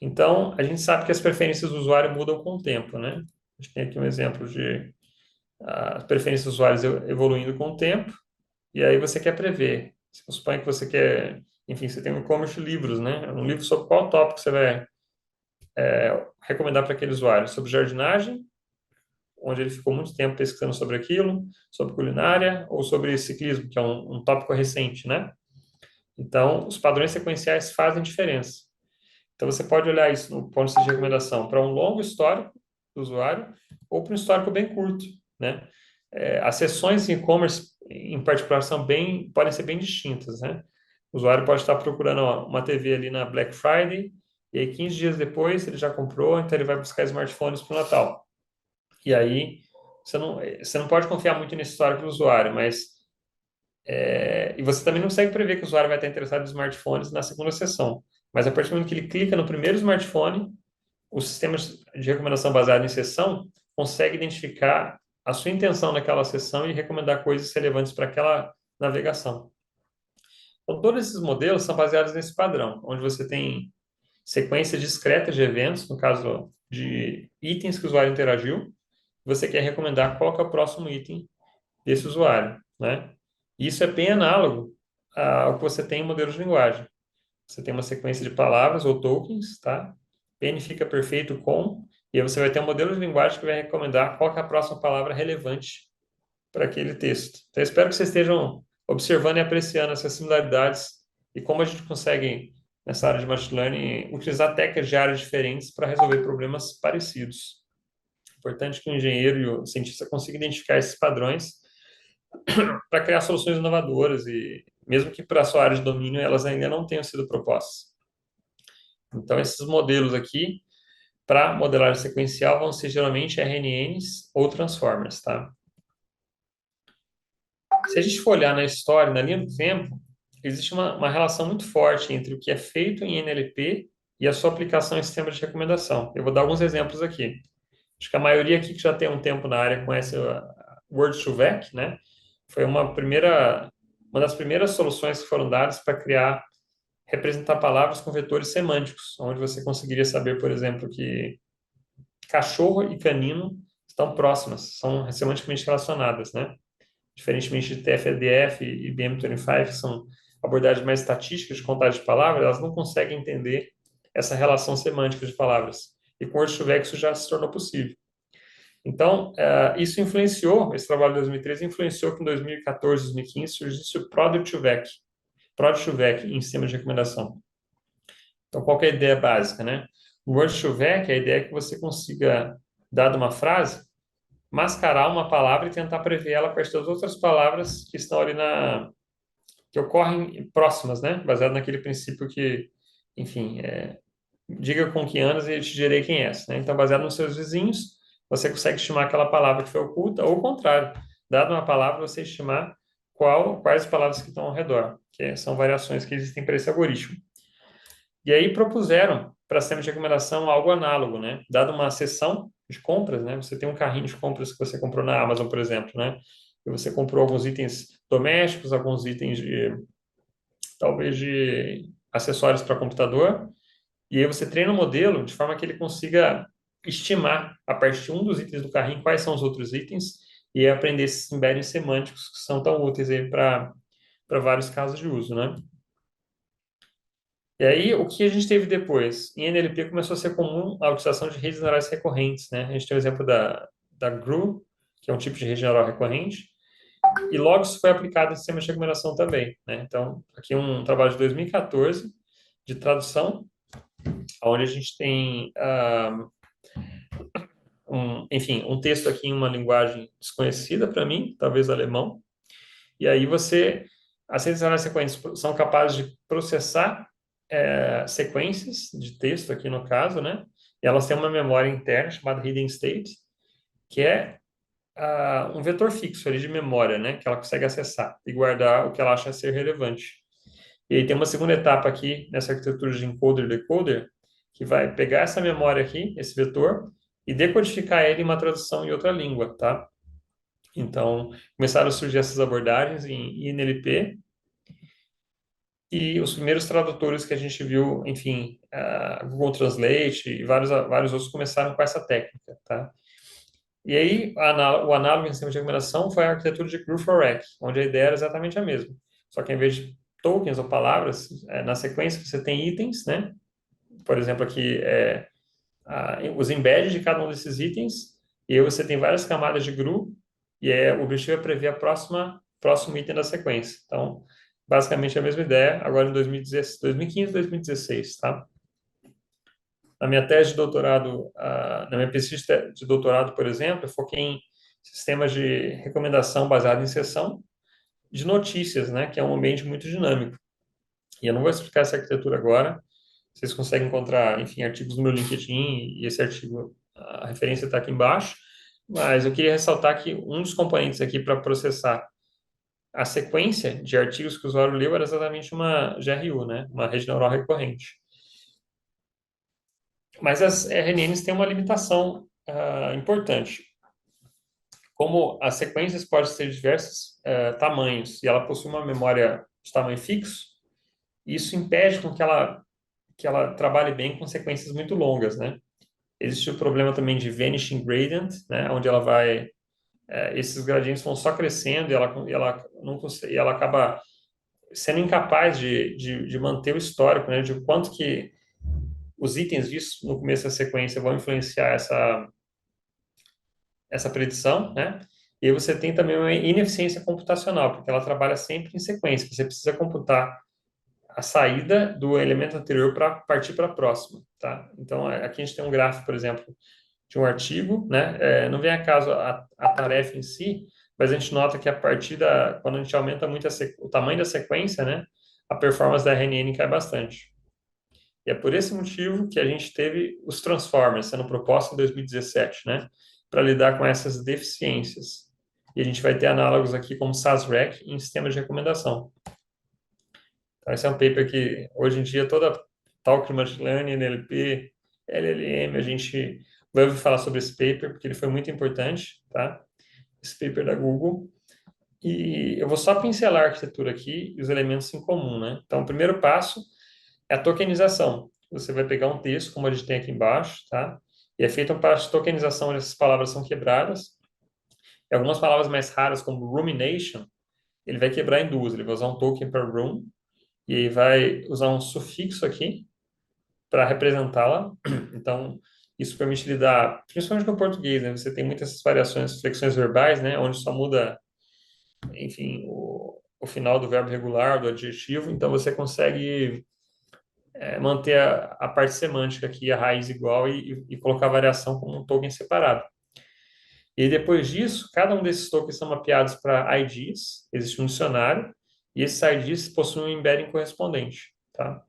Então, a gente sabe que as preferências do usuário mudam com o tempo, né? A gente tem aqui um exemplo de as preferências dos usuários evoluindo com o tempo, e aí você quer prever. Se supõe que você quer, enfim, você tem um e-commerce de livros, né? Um livro sobre qual tópico você vai recomendar para aquele usuário? Sobre jardinagem, onde ele ficou muito tempo pesquisando sobre aquilo, sobre culinária ou sobre ciclismo, que é um tópico recente, né? Então, os padrões sequenciais fazem diferença. Então, você pode olhar isso no ponto de vista de recomendação para um longo histórico do usuário ou para um histórico bem curto, né? As sessões em e-commerce, em particular, podem ser bem distintas, né? O usuário pode estar procurando uma TV ali na Black Friday e aí 15 dias depois ele já comprou, então ele vai buscar smartphones para o Natal. E aí você não pode confiar muito nesse histórico do usuário, mas e você também não consegue prever que o usuário vai estar interessado em smartphones na segunda sessão. Mas a partir do momento que ele clica no primeiro smartphone, os sistemas de recomendação baseado em sessão consegue identificar a sua intenção naquela sessão e recomendar coisas relevantes para aquela navegação. Então, todos esses modelos são baseados nesse padrão, onde você tem sequência discreta de eventos, no caso de itens que o usuário interagiu, você quer recomendar qual que é o próximo item desse usuário, né? Isso é bem análogo ao que você tem em modelos de linguagem. Você tem uma sequência de palavras ou tokens, tá? N fica perfeito com, e aí você vai ter um modelo de linguagem que vai recomendar qual que é a próxima palavra relevante para aquele texto. Então, eu espero que vocês estejam observando e apreciando essas similaridades e como a gente consegue, nessa área de machine learning, utilizar técnicas de áreas diferentes para resolver problemas parecidos. É importante que o engenheiro e o cientista consigam identificar esses padrões para criar soluções inovadoras e mesmo que para a sua área de domínio elas ainda não tenham sido propostas. Então, esses modelos aqui, para modelagem sequencial vão ser geralmente RNNs ou transformers, tá? Se a gente for olhar na história, na linha do tempo, existe uma relação muito forte entre o que é feito em NLP e a sua aplicação em sistemas de recomendação. Eu vou dar alguns exemplos aqui. Acho que a maioria aqui que já tem um tempo na área conhece a Word2Vec, né? Foi uma das primeiras soluções que foram dadas para criar, representar palavras com vetores semânticos, onde você conseguiria saber, por exemplo, que cachorro e canino estão próximas, são semanticamente relacionadas, né? Diferentemente de TF-IDF e BM25, que são abordagens mais estatísticas de contagem de palavras, elas não conseguem entender essa relação semântica de palavras. E com o Word2Vec isso já se tornou possível. Então, isso influenciou, esse trabalho de 2013 influenciou que em 2014, 2015 surgisse o Prod2Vec em sistema de recomendação. Então, qual que é a ideia básica, né? O Word2Vec, a ideia é que você consiga, dada uma frase, mascarar uma palavra e tentar prever ela a partir das outras palavras que estão ali que ocorrem próximas, né? Baseado naquele princípio que, enfim, diga com que anos e eu te direi quem és, né? Então, baseado nos seus vizinhos, você consegue estimar aquela palavra que foi oculta, ou o contrário, dado uma palavra, você estimar quais palavras que estão ao redor, que são variações que existem para esse algoritmo. E aí propuseram para sistema de recomendação algo análogo, né? Dado uma sessão de compras, né? Você tem um carrinho de compras que você comprou na Amazon, por exemplo, né? E você comprou alguns itens domésticos, alguns itens talvez de acessórios para computador, e aí você treina o modelo de forma que ele consiga estimar, a partir de um dos itens do carrinho, quais são os outros itens, e aprender esses embeddings semânticos que são tão úteis aí para vários casos de uso, né? E aí, o que a gente teve depois? Em NLP começou a ser comum a utilização de redes neurais recorrentes, né? A gente tem o exemplo da GRU, que é um tipo de rede neural recorrente, e logo isso foi aplicado em sistemas de recomendação também, né? Então, aqui um trabalho de 2014 de tradução, onde a gente tem, enfim, um texto aqui em uma linguagem desconhecida para mim, talvez alemão, e aí as redes neurais recorrentes são capazes de processar sequências de texto aqui no caso, né? E elas têm uma memória interna chamada hidden state, que é um vetor fixo ali de memória, né? Que ela consegue acessar e guardar o que ela acha ser relevante. E aí tem uma segunda etapa aqui nessa arquitetura de encoder-decoder, que vai pegar essa memória aqui, esse vetor, e decodificar ele em uma tradução em outra língua, tá? Então, começaram a surgir essas abordagens em NLP, e os primeiros tradutores que a gente viu, enfim, Google Translate e vários outros começaram com essa técnica, tá? E aí, o análogo em sistema de recomendação foi a arquitetura de Graph-OREC, onde a ideia era exatamente a mesma. Só que, em vez de tokens ou palavras, na sequência você tem itens, né? Por exemplo, aqui, os embeddings de cada um desses itens, e aí você tem várias camadas de GRU, e o objetivo é prever próximo item da sequência. Então, basicamente a mesma ideia, agora em 2015, 2016, tá? Na minha tese de doutorado, na minha pesquisa de doutorado, por exemplo, eu foquei em sistemas de recomendação baseado em sessão de notícias, né, que é um ambiente muito dinâmico. E eu não vou explicar essa arquitetura agora. Vocês conseguem encontrar, enfim, artigos no meu LinkedIn e esse artigo, a referência está aqui embaixo. Mas eu queria ressaltar que um dos componentes aqui para processar a sequência de artigos que o usuário leu era exatamente uma GRU, né, uma rede neural recorrente. Mas as RNNs têm uma limitação importante. Como as sequências podem ser de diversos tamanhos e ela possui uma memória de tamanho fixo, isso impede com que ela trabalhe bem com sequências muito longas, né? Existe o problema também de vanishing gradient, né? Onde ela vai esses gradientes vão só crescendo e ela não consegue, e ela acaba sendo incapaz de manter o histórico, né? De quanto que os itens vistos no começo da sequência vão influenciar essa predição, né? E aí você tem também uma ineficiência computacional, porque ela trabalha sempre em sequência. Você precisa computar a saída do elemento anterior para partir para a próxima, tá? Então, aqui a gente tem um gráfico, por exemplo, de um artigo, né? Não vem a caso a tarefa em si, mas a gente nota que quando a gente aumenta muito o tamanho da sequência, né? A performance da RNN cai bastante. E é por esse motivo que a gente teve os Transformers sendo propostos em 2017, né? Para lidar com essas deficiências. E a gente vai ter análogos aqui como SASREC em sistemas de recomendação. Então, esse é um paper que, hoje em dia, toda talk de Machine Learning, NLP, LLM, a gente vai ouvir falar sobre esse paper, porque ele foi muito importante, tá? Esse paper da Google. E eu vou só pincelar a arquitetura aqui e os elementos em comum, né? Então, o primeiro passo é a tokenização. Você vai pegar um texto, como a gente tem aqui embaixo, tá? E é feita um passo de tokenização, onde essas palavras são quebradas. E algumas palavras mais raras, como rumination, ele vai quebrar em duas. Ele vai usar um token para room, e aí vai usar um sufixo aqui para representá-la. Então, isso permite lidar, principalmente com o português, né? Você tem muitas variações, flexões verbais, né? Onde só muda, enfim, o final do verbo regular, do adjetivo. Então, você consegue manter a parte semântica aqui, a raiz igual, e colocar a variação como um token separado. E depois disso, cada um desses tokens são mapeados para IDs, existe um dicionário, e esses IDs possuem um embedding correspondente, tá?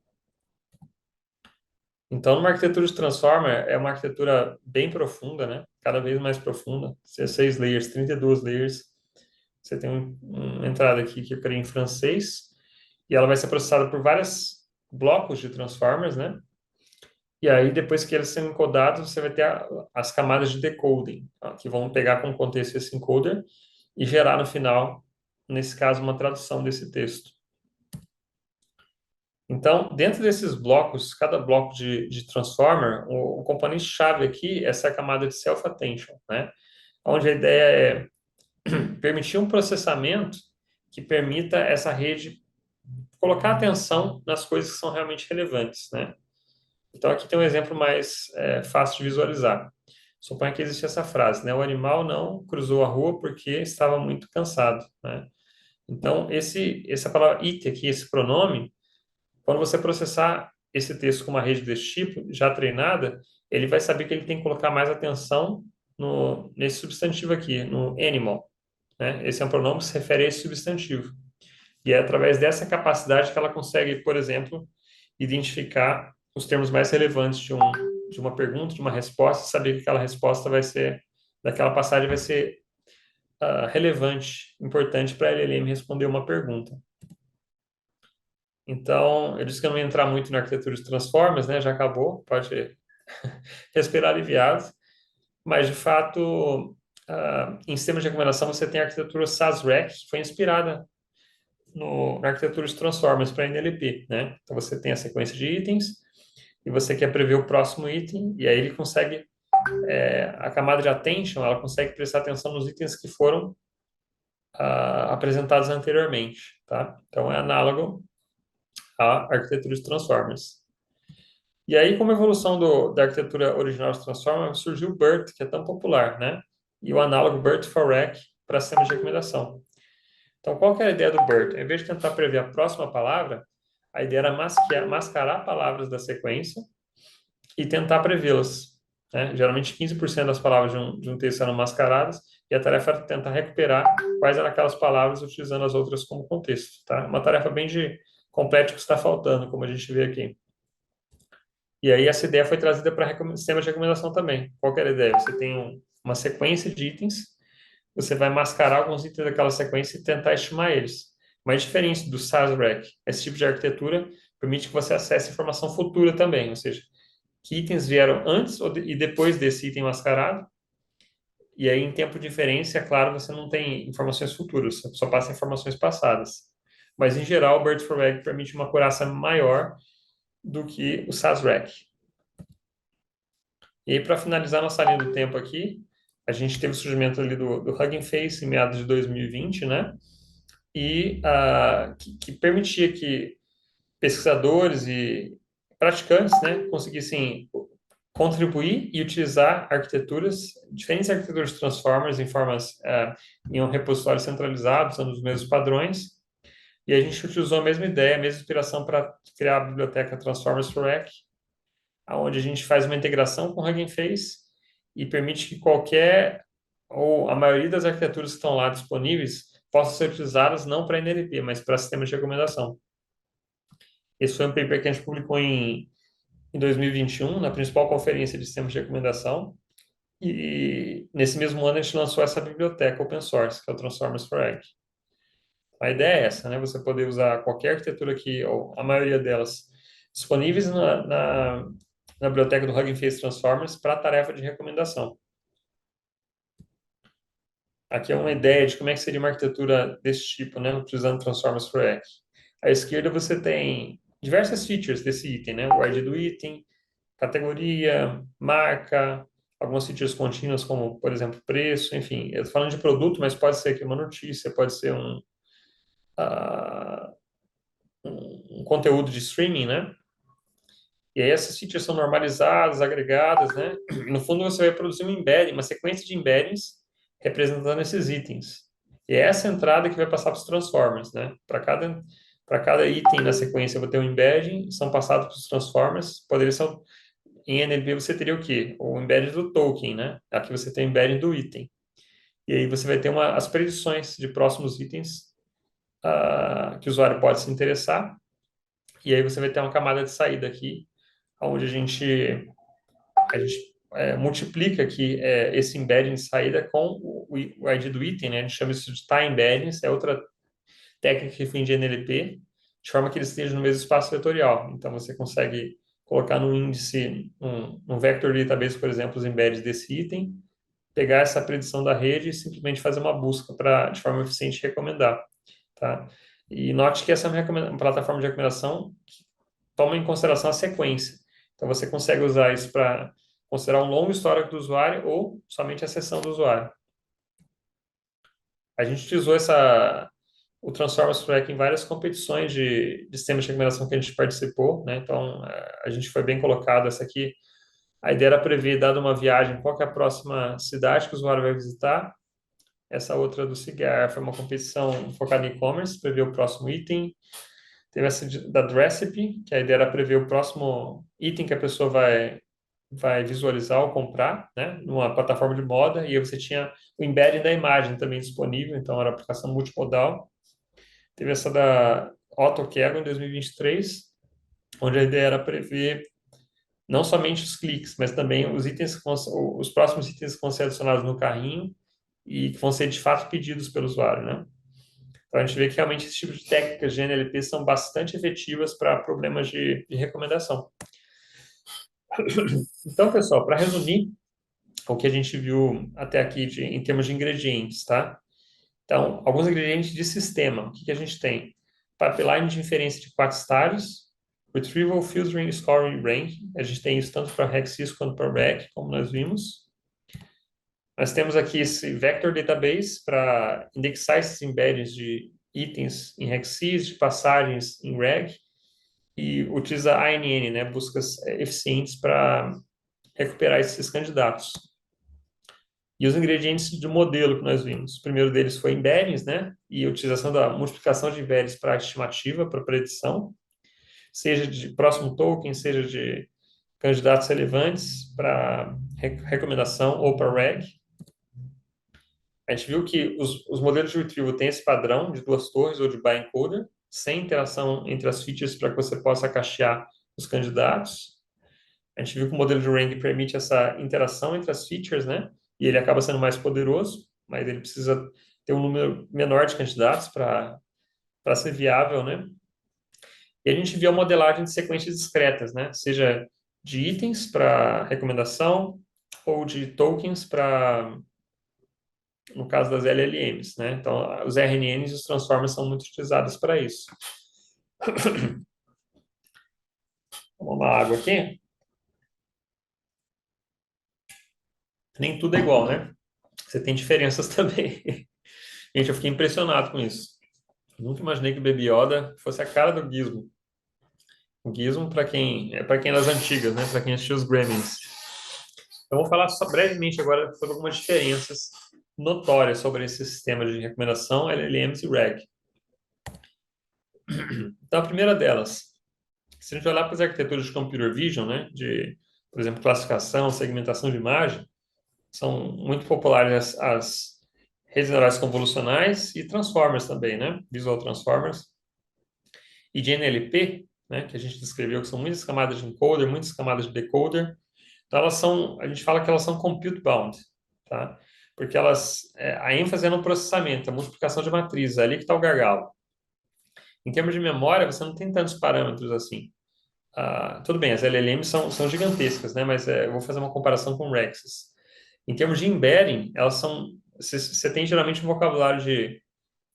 Então, numa arquitetura de Transformer, é uma arquitetura bem profunda, né? Cada vez mais profunda. 16 layers, 32 layers. Você tem uma entrada aqui que eu criei em francês, e ela vai ser processada por vários blocos de Transformers, né? E aí, depois que eles são encodados, você vai ter as camadas de decoding, tá? Que vão pegar como contexto esse encoder e gerar no final, nesse caso, uma tradução desse texto. Então, dentro desses blocos, cada bloco de transformer, o componente-chave aqui é essa camada de self-attention, né? Onde a ideia é permitir um processamento que permita essa rede colocar atenção nas coisas que são realmente relevantes, né? Então, aqui tem um exemplo mais fácil de visualizar. Suponha que existe essa frase, né? O animal não cruzou a rua porque estava muito cansado, né? Então, essa palavra it aqui, esse pronome, quando você processar esse texto com uma rede desse tipo, já treinada, ele vai saber que ele tem que colocar mais atenção nesse substantivo aqui, no animal, né? Esse é um pronome que se refere a esse substantivo. E é através dessa capacidade que ela consegue, por exemplo, identificar os termos mais relevantes de uma pergunta, de uma resposta, saber que aquela resposta vai ser, daquela passagem vai ser relevante, importante para a LLM responder uma pergunta. Então, eu disse que eu não ia entrar muito na arquitetura de transformers, né? Já acabou, pode respirar aliviado. Mas, de fato, em sistemas de recomendação, você tem a arquitetura SASREC, que foi inspirada na arquitetura de transformers para NLP, né? Então, você tem a sequência de itens e você quer prever o próximo item, e aí ele consegue, a camada de attention, ela consegue prestar atenção nos itens que foram apresentados anteriormente, tá? Então, é análogo à arquitetura de transformers. E aí, como evolução da arquitetura original de Transformer, surgiu o BERT, que é tão popular, né? E o análogo BERT for Rec para sistemas de recomendação. Então, qual que era a ideia do BERT? Em vez de tentar prever a próxima palavra, a ideia era mascarar palavras da sequência e tentar prevê-las, né? Geralmente, 15% das palavras de um texto eram mascaradas, e a tarefa era tentar recuperar quais eram aquelas palavras utilizando as outras como contexto, tá? Uma tarefa bem de complete que está faltando, como a gente vê aqui. E aí essa ideia foi trazida para sistemas de recomendação também. Qual que era a ideia? Você tem uma sequência de itens, você vai mascarar alguns itens daquela sequência e tentar estimar eles. Mas diferente do SASREC, esse tipo de arquitetura permite que você acesse informação futura também, ou seja, que itens vieram antes e depois desse item mascarado, e aí em tempo de inferência, é claro, você não tem informações futuras, você só passa informações passadas. Mas, em geral, o BERT4REC permite uma acurácia maior do que o SASREC. E aí, para finalizar nossa linha do tempo aqui, a gente teve o surgimento ali do Hugging Face em meados de 2020, né? E que permitia que pesquisadores e praticantes, né, conseguissem contribuir e utilizar arquiteturas, diferentes arquiteturas transformers em um repositório centralizado, usando os mesmos padrões. E a gente utilizou a mesma ideia, a mesma inspiração para criar a biblioteca Transformers for Rec, onde a gente faz uma integração com o Hugging Face e permite que qualquer ou a maioria das arquiteturas que estão lá disponíveis possam ser utilizadas não para NLP, mas para sistemas de recomendação. Esse foi um paper que a gente publicou em em 2021, na principal conferência de sistemas de recomendação. E nesse mesmo ano a gente lançou essa biblioteca open source, que é o Transformers for Egg. A ideia é essa, né? Você poder usar qualquer arquitetura aqui, ou a maioria delas, disponíveis na biblioteca do Hugging Face Transformers para a tarefa de recomendação. Aqui é uma ideia de como é que seria uma arquitetura desse tipo, né? Utilizando Transformers for Egg. À esquerda você tem diversas features desse item, né? O ID do item, categoria, marca, algumas features contínuas como, por exemplo, preço, enfim. Eu estou falando de produto, mas pode ser aqui uma notícia, pode ser ah, um conteúdo de streaming, né? E aí essas features são normalizadas, agregadas, né? E no fundo você vai produzir um embedding, uma sequência de embeddings representando esses itens. E é essa entrada que vai passar para os transformers, né? Para cada item na sequência eu vou ter um embedding, são passados para os transformers. Poderia ser em NLP você teria o quê? O embedding do token, né? Aqui você tem o embedding do item. E aí você vai ter as predições de próximos itens que o usuário pode se interessar. E aí você vai ter uma camada de saída aqui, onde a gente multiplica aqui esse embedding de saída com o ID do item, né? A gente chama isso de time embeddings, é outra técnica que vem de NLP, de forma que ele esteja no mesmo espaço vetorial. Então, você consegue colocar no índice, um vector database, por exemplo, os embeddings desse item, pegar essa predição da rede e simplesmente fazer uma busca para, de forma eficiente, recomendar, tá? E note que essa é uma plataforma de recomendação que toma em consideração a sequência. Então, você consegue usar isso para considerar um longo histórico do usuário ou somente a sessão do usuário. A gente utilizou o Transformers Track em várias competições de sistemas de recomendação que a gente participou, né? Então, a gente foi bem colocado. Essa aqui, a ideia era prever, dada uma viagem, qual que é a próxima cidade que o usuário vai visitar. Essa outra do Cigar foi uma competição focada em e-commerce, prever o próximo item. Teve essa da Recipe, que a ideia era prever o próximo item que a pessoa vai visualizar ou comprar, né, numa plataforma de moda, e aí você tinha o embedding da imagem também disponível, então era aplicação multimodal. Teve essa da AutoCago em 2023, onde a ideia era prever não somente os cliques, mas também os itens os próximos itens que vão ser adicionados no carrinho e que vão ser de fato pedidos pelo usuário, né? Então a gente vê que realmente esse tipo de técnicas de NLP são bastante efetivas para problemas de recomendação. Então, pessoal, para resumir o que a gente viu até aqui em termos de ingredientes, tá? Então, alguns ingredientes de sistema. O que a gente tem? Pipeline de inferência de 4 estágios, Retrieval, Filtering, Scoring e Ranking. A gente tem isso tanto para RegSys quanto para Reg, como nós vimos. Nós temos aqui esse Vector Database para indexar esses embeddings de itens em RegSys, de passagens em Reg, e utiliza ANN, né, buscas eficientes para recuperar esses candidatos. E os ingredientes de modelo que nós vimos. O primeiro deles foi embeddings, né? E a utilização da multiplicação de embeddings para estimativa, para predição, seja de próximo token, seja de candidatos relevantes para recomendação ou para reg. A gente viu que os modelos de retrieval têm esse padrão de duas torres ou de bioencoder, sem interação entre as features para que você possa cachear os candidatos. A gente viu que o modelo de rank permite essa interação entre as features, né? E ele acaba sendo mais poderoso, mas ele precisa ter um número menor de candidatos para ser viável, né? E a gente viu a modelagem de sequências discretas, né? Seja de itens para recomendação ou de tokens para, no caso das LLMs, né? Então, os RNNs e os transformers são muito utilizados para isso. Vamos uma água aqui. Nem tudo é igual, né? Você tem diferenças também. Gente, eu fiquei impressionado com isso. Nunca imaginei que o Baby Yoda fosse a cara do Gizmo. O Gizmo, para quem é das antigas, né? Para quem assistiu os Gremlins. Eu vou falar só brevemente agora sobre algumas diferenças notórias sobre esse sistema de recomendação LLMs e RAG. Então, a primeira delas, se a gente olhar para as arquiteturas de computer vision, né? De, por exemplo, classificação, segmentação de imagem, são muito populares as redes neurais convolucionais e transformers também, né? Visual transformers. E de NLP, né, que a gente descreveu, que são muitas camadas de encoder, muitas camadas de decoder. Então, a gente fala que elas são compute bound, tá? Porque a ênfase é no processamento, a multiplicação de matrizes, é ali que está o gargalo. Em termos de memória, você não tem tantos parâmetros assim. Tudo bem, as LLMs são gigantescas, né? Mas eu vou fazer uma comparação com Rexes. Em termos de embedding, elas são... Você tem geralmente um vocabulário de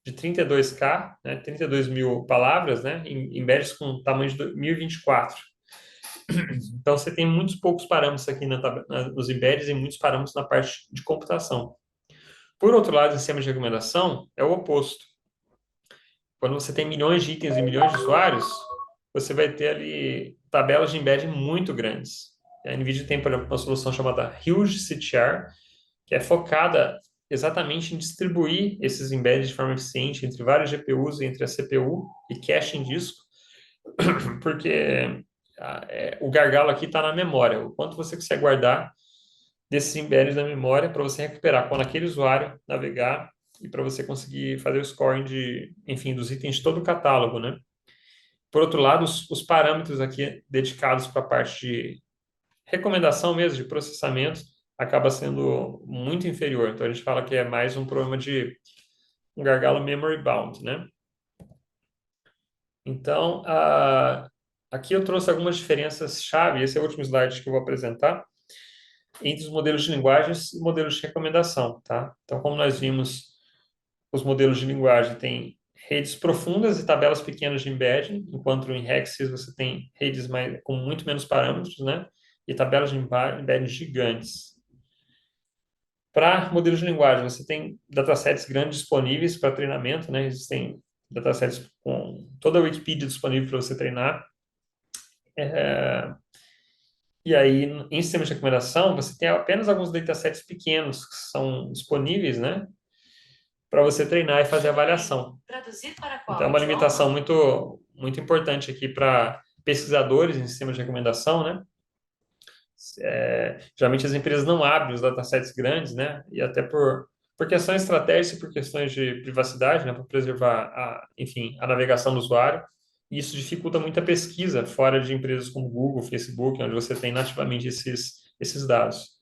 32K, né? 32 mil palavras, né? Em embeddings com tamanho de 1024. Então, você tem muitos poucos parâmetros aqui nos embeddings e muitos parâmetros na parte de computação. Por outro lado, em sistemas de recomendação, é o oposto. Quando você tem milhões de itens e milhões de usuários, você vai ter ali tabelas de embedding muito grandes. A NVIDIA tem, por exemplo, uma solução chamada Huge CTR, que é focada exatamente em distribuir esses embeddings de forma eficiente entre vários GPUs, entre a CPU e cache em disco, porque o gargalo aqui está na memória, o quanto você consegue guardar desses embeddings na memória para você recuperar quando aquele usuário navegar e para você conseguir fazer o scoring enfim, dos itens de todo o catálogo, né? Por outro lado, os parâmetros aqui dedicados para a parte de recomendação mesmo, de processamento, acaba sendo muito inferior. Então, a gente fala que é mais um problema de um gargalo memory bound, né? Então, aqui eu trouxe algumas diferenças-chave, esse é o último slide que eu vou apresentar, entre os modelos de linguagens e modelos de recomendação, tá? Então, como nós vimos, os modelos de linguagem têm redes profundas e tabelas pequenas de embedding, enquanto em Hexes você tem redes com muito menos parâmetros, né? E tabelas de embedding gigantes. Para modelos de linguagem, você tem datasets grandes disponíveis para treinamento, né? Existem datasets com toda a Wikipedia disponível para você treinar. E aí, em sistemas de recomendação, você tem apenas alguns datasets pequenos que são disponíveis, né? Para você treinar e fazer avaliação. Então, é uma limitação muito, muito importante aqui para pesquisadores em sistemas de recomendação, né? Geralmente as empresas não abrem os datasets grandes, né? E até por questões estratégicas e por questões de privacidade, né? Para preservar, enfim, a navegação do usuário. E isso dificulta muito a pesquisa fora de empresas como Google, Facebook, onde você tem nativamente esses dados.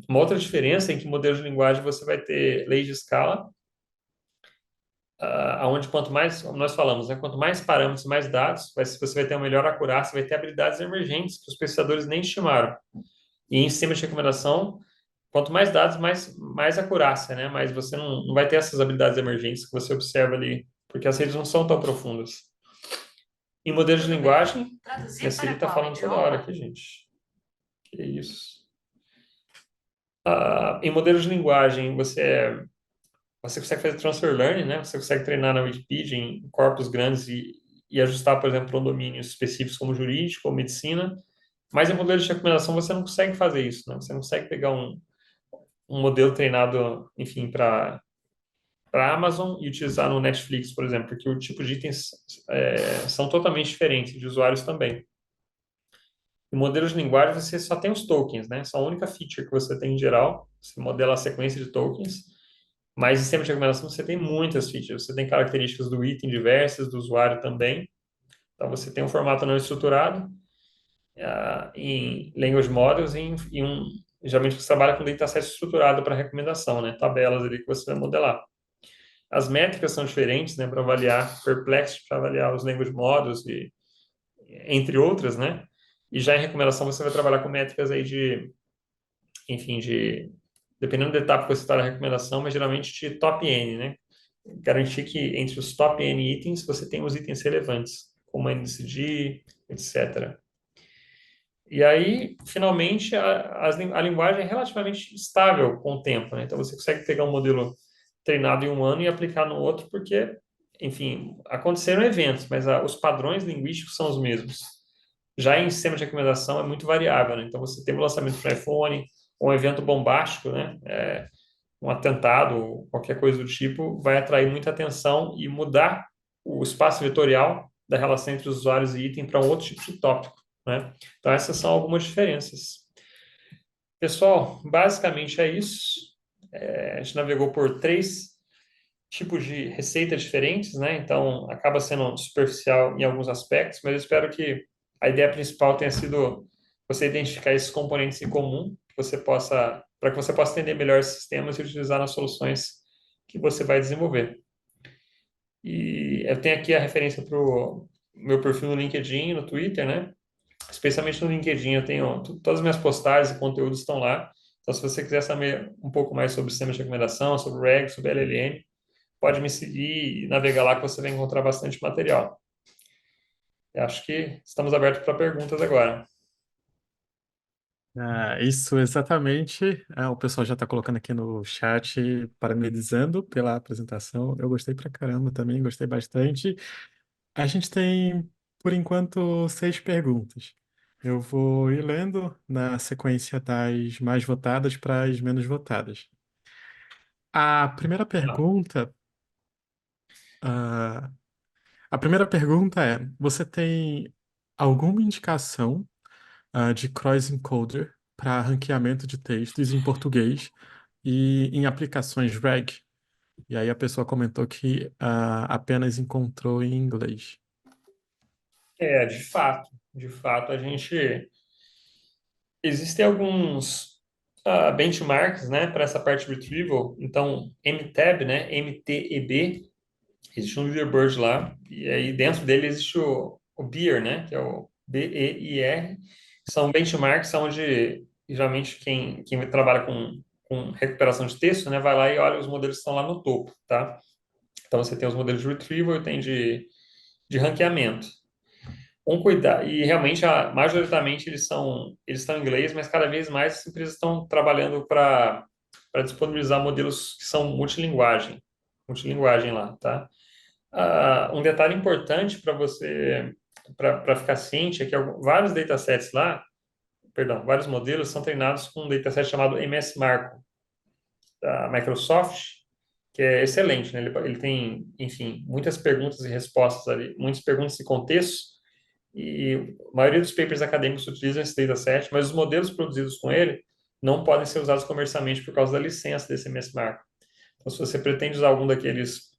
Uma outra diferença é que em modelos de linguagem você vai ter leis de escala, aonde quanto mais, como nós falamos, né, quanto mais parâmetros, mais dados, você vai ter uma melhor acurácia, vai ter habilidades emergentes que os pesquisadores nem estimaram. E em sistemas de recomendação, quanto mais dados, mais acurácia, né? Mas você não vai ter essas habilidades emergentes que você observa ali, porque as redes não são tão profundas. Em modelos de linguagem, minha Siri está falando toda hora aqui, gente. Que isso. Em modelos de linguagem, você consegue fazer transfer learning, né? Você consegue treinar na Wikipedia em corpos grandes e ajustar, por exemplo, para um domínio específico como jurídico ou medicina. Mas em modelos de recomendação você não consegue fazer isso, né? Você não consegue pegar um modelo treinado, enfim, para Amazon e utilizar no Netflix, por exemplo, porque o tipo de itens são totalmente diferentes, de usuários também. Em modelos de linguagem você só tem os tokens, né? Essa é a única feature que você tem em geral. Você modela a sequência de tokens. Mas em sistema de recomendação você tem muitas features. Você tem características do item diversas, do usuário também. Então você tem um formato não estruturado em language models geralmente você trabalha com dataset estruturado para recomendação, né? Tabelas ali que você vai modelar. As métricas são diferentes, né? Para avaliar Perplexity, para avaliar os language models e entre outras, né? E já em recomendação você vai trabalhar com métricas aí enfim, dependendo da etapa que você está na recomendação, mas geralmente de top N, né? Garantir que entre os top N itens você tem os itens relevantes, como NCD, etc. E aí, finalmente, a linguagem é relativamente estável com o tempo, né? Então, você consegue pegar um modelo treinado em um ano e aplicar no outro, porque, enfim, aconteceram eventos, mas os padrões linguísticos são os mesmos. Já em sistema de recomendação é muito variável, né? Então, você tem um lançamento para iPhone, um evento bombástico, né? Um atentado, qualquer coisa do tipo, vai atrair muita atenção e mudar o espaço vetorial da relação entre os usuários e item para um outro tipo de tópico, né? Então, essas são algumas diferenças. Pessoal, basicamente é isso. A gente navegou por três tipos de receita diferentes, né? Então, acaba sendo superficial em alguns aspectos, mas eu espero que a ideia principal tenha sido você identificar esses componentes em comum, para que você possa entender melhor esses sistemas e utilizar nas soluções que você vai desenvolver. E eu tenho aqui a referência para o meu perfil no LinkedIn, no Twitter, né? Especialmente no LinkedIn, eu tenho todas as minhas postagens e conteúdos estão lá. Então, se você quiser saber um pouco mais sobre sistemas de recomendação, sobre REG, sobre LLM, pode me seguir e navegar lá que você vai encontrar bastante material. Eu acho que estamos abertos para perguntas agora. Isso exatamente. O pessoal já está colocando aqui no chat parabenizando pela apresentação. Eu gostei pra caramba também, gostei bastante. A gente tem, por enquanto, 6 perguntas. Eu vou ir lendo na sequência das mais votadas para as menos votadas. A primeira Ah, pergunta, ah, a primeira pergunta é: você tem alguma indicação de cross-encoder para ranqueamento de textos em português e em aplicações RAG? E aí a pessoa comentou que apenas encontrou em inglês. de fato, a gente existem alguns benchmarks, né, para essa parte de retrieval. Então, MTab, né, MTEB, existe um leaderboard lá, e aí dentro dele existe o BEER, né, que é o BEIR, são benchmarks onde geralmente quem trabalha com recuperação de texto, né, vai lá e olha os modelos que estão lá no topo, tá? Então você tem os modelos de retrieval e tem de ranqueamento. Com cuidar, e realmente, majoritariamente, eles estão em inglês, mas cada vez mais as empresas estão trabalhando para disponibilizar modelos que são multilinguagem lá, tá? Um detalhe importante para você, para ficar ciente, é que vários datasets lá, perdão, vários modelos são treinados com um dataset chamado MS Marco, da Microsoft, que é excelente, né? Ele tem, enfim, muitas perguntas e respostas ali, muitas perguntas e contextos, e a maioria dos papers acadêmicos utilizam esse dataset, mas os modelos produzidos com ele não podem ser usados comercialmente por causa da licença desse MS Marco. Então, se você pretende usar algum daqueles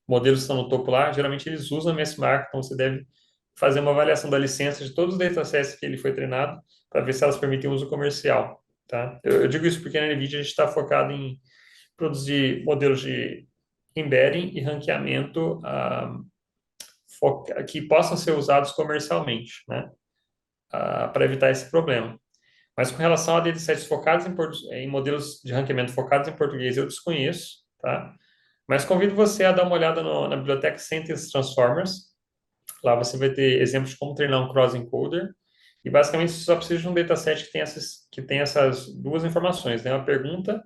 modelos que estão no topo lá, geralmente eles usam MS Marco, então você deve fazer uma avaliação da licença de todos os datasets que ele foi treinado para ver se elas permitem uso comercial, tá? Eu digo isso porque na NVIDIA a gente está focado em produzir modelos de embedding e ranqueamento que possam ser usados comercialmente, né? Para evitar esse problema. Mas com relação a datasets focados em modelos de ranqueamento focados em português, eu desconheço, tá? Mas convido você a dar uma olhada na biblioteca Sentence Transformers. Lá você vai ter exemplos de como treinar um cross-encoder. E basicamente você só precisa de um dataset que tem essas duas informações, né? Uma pergunta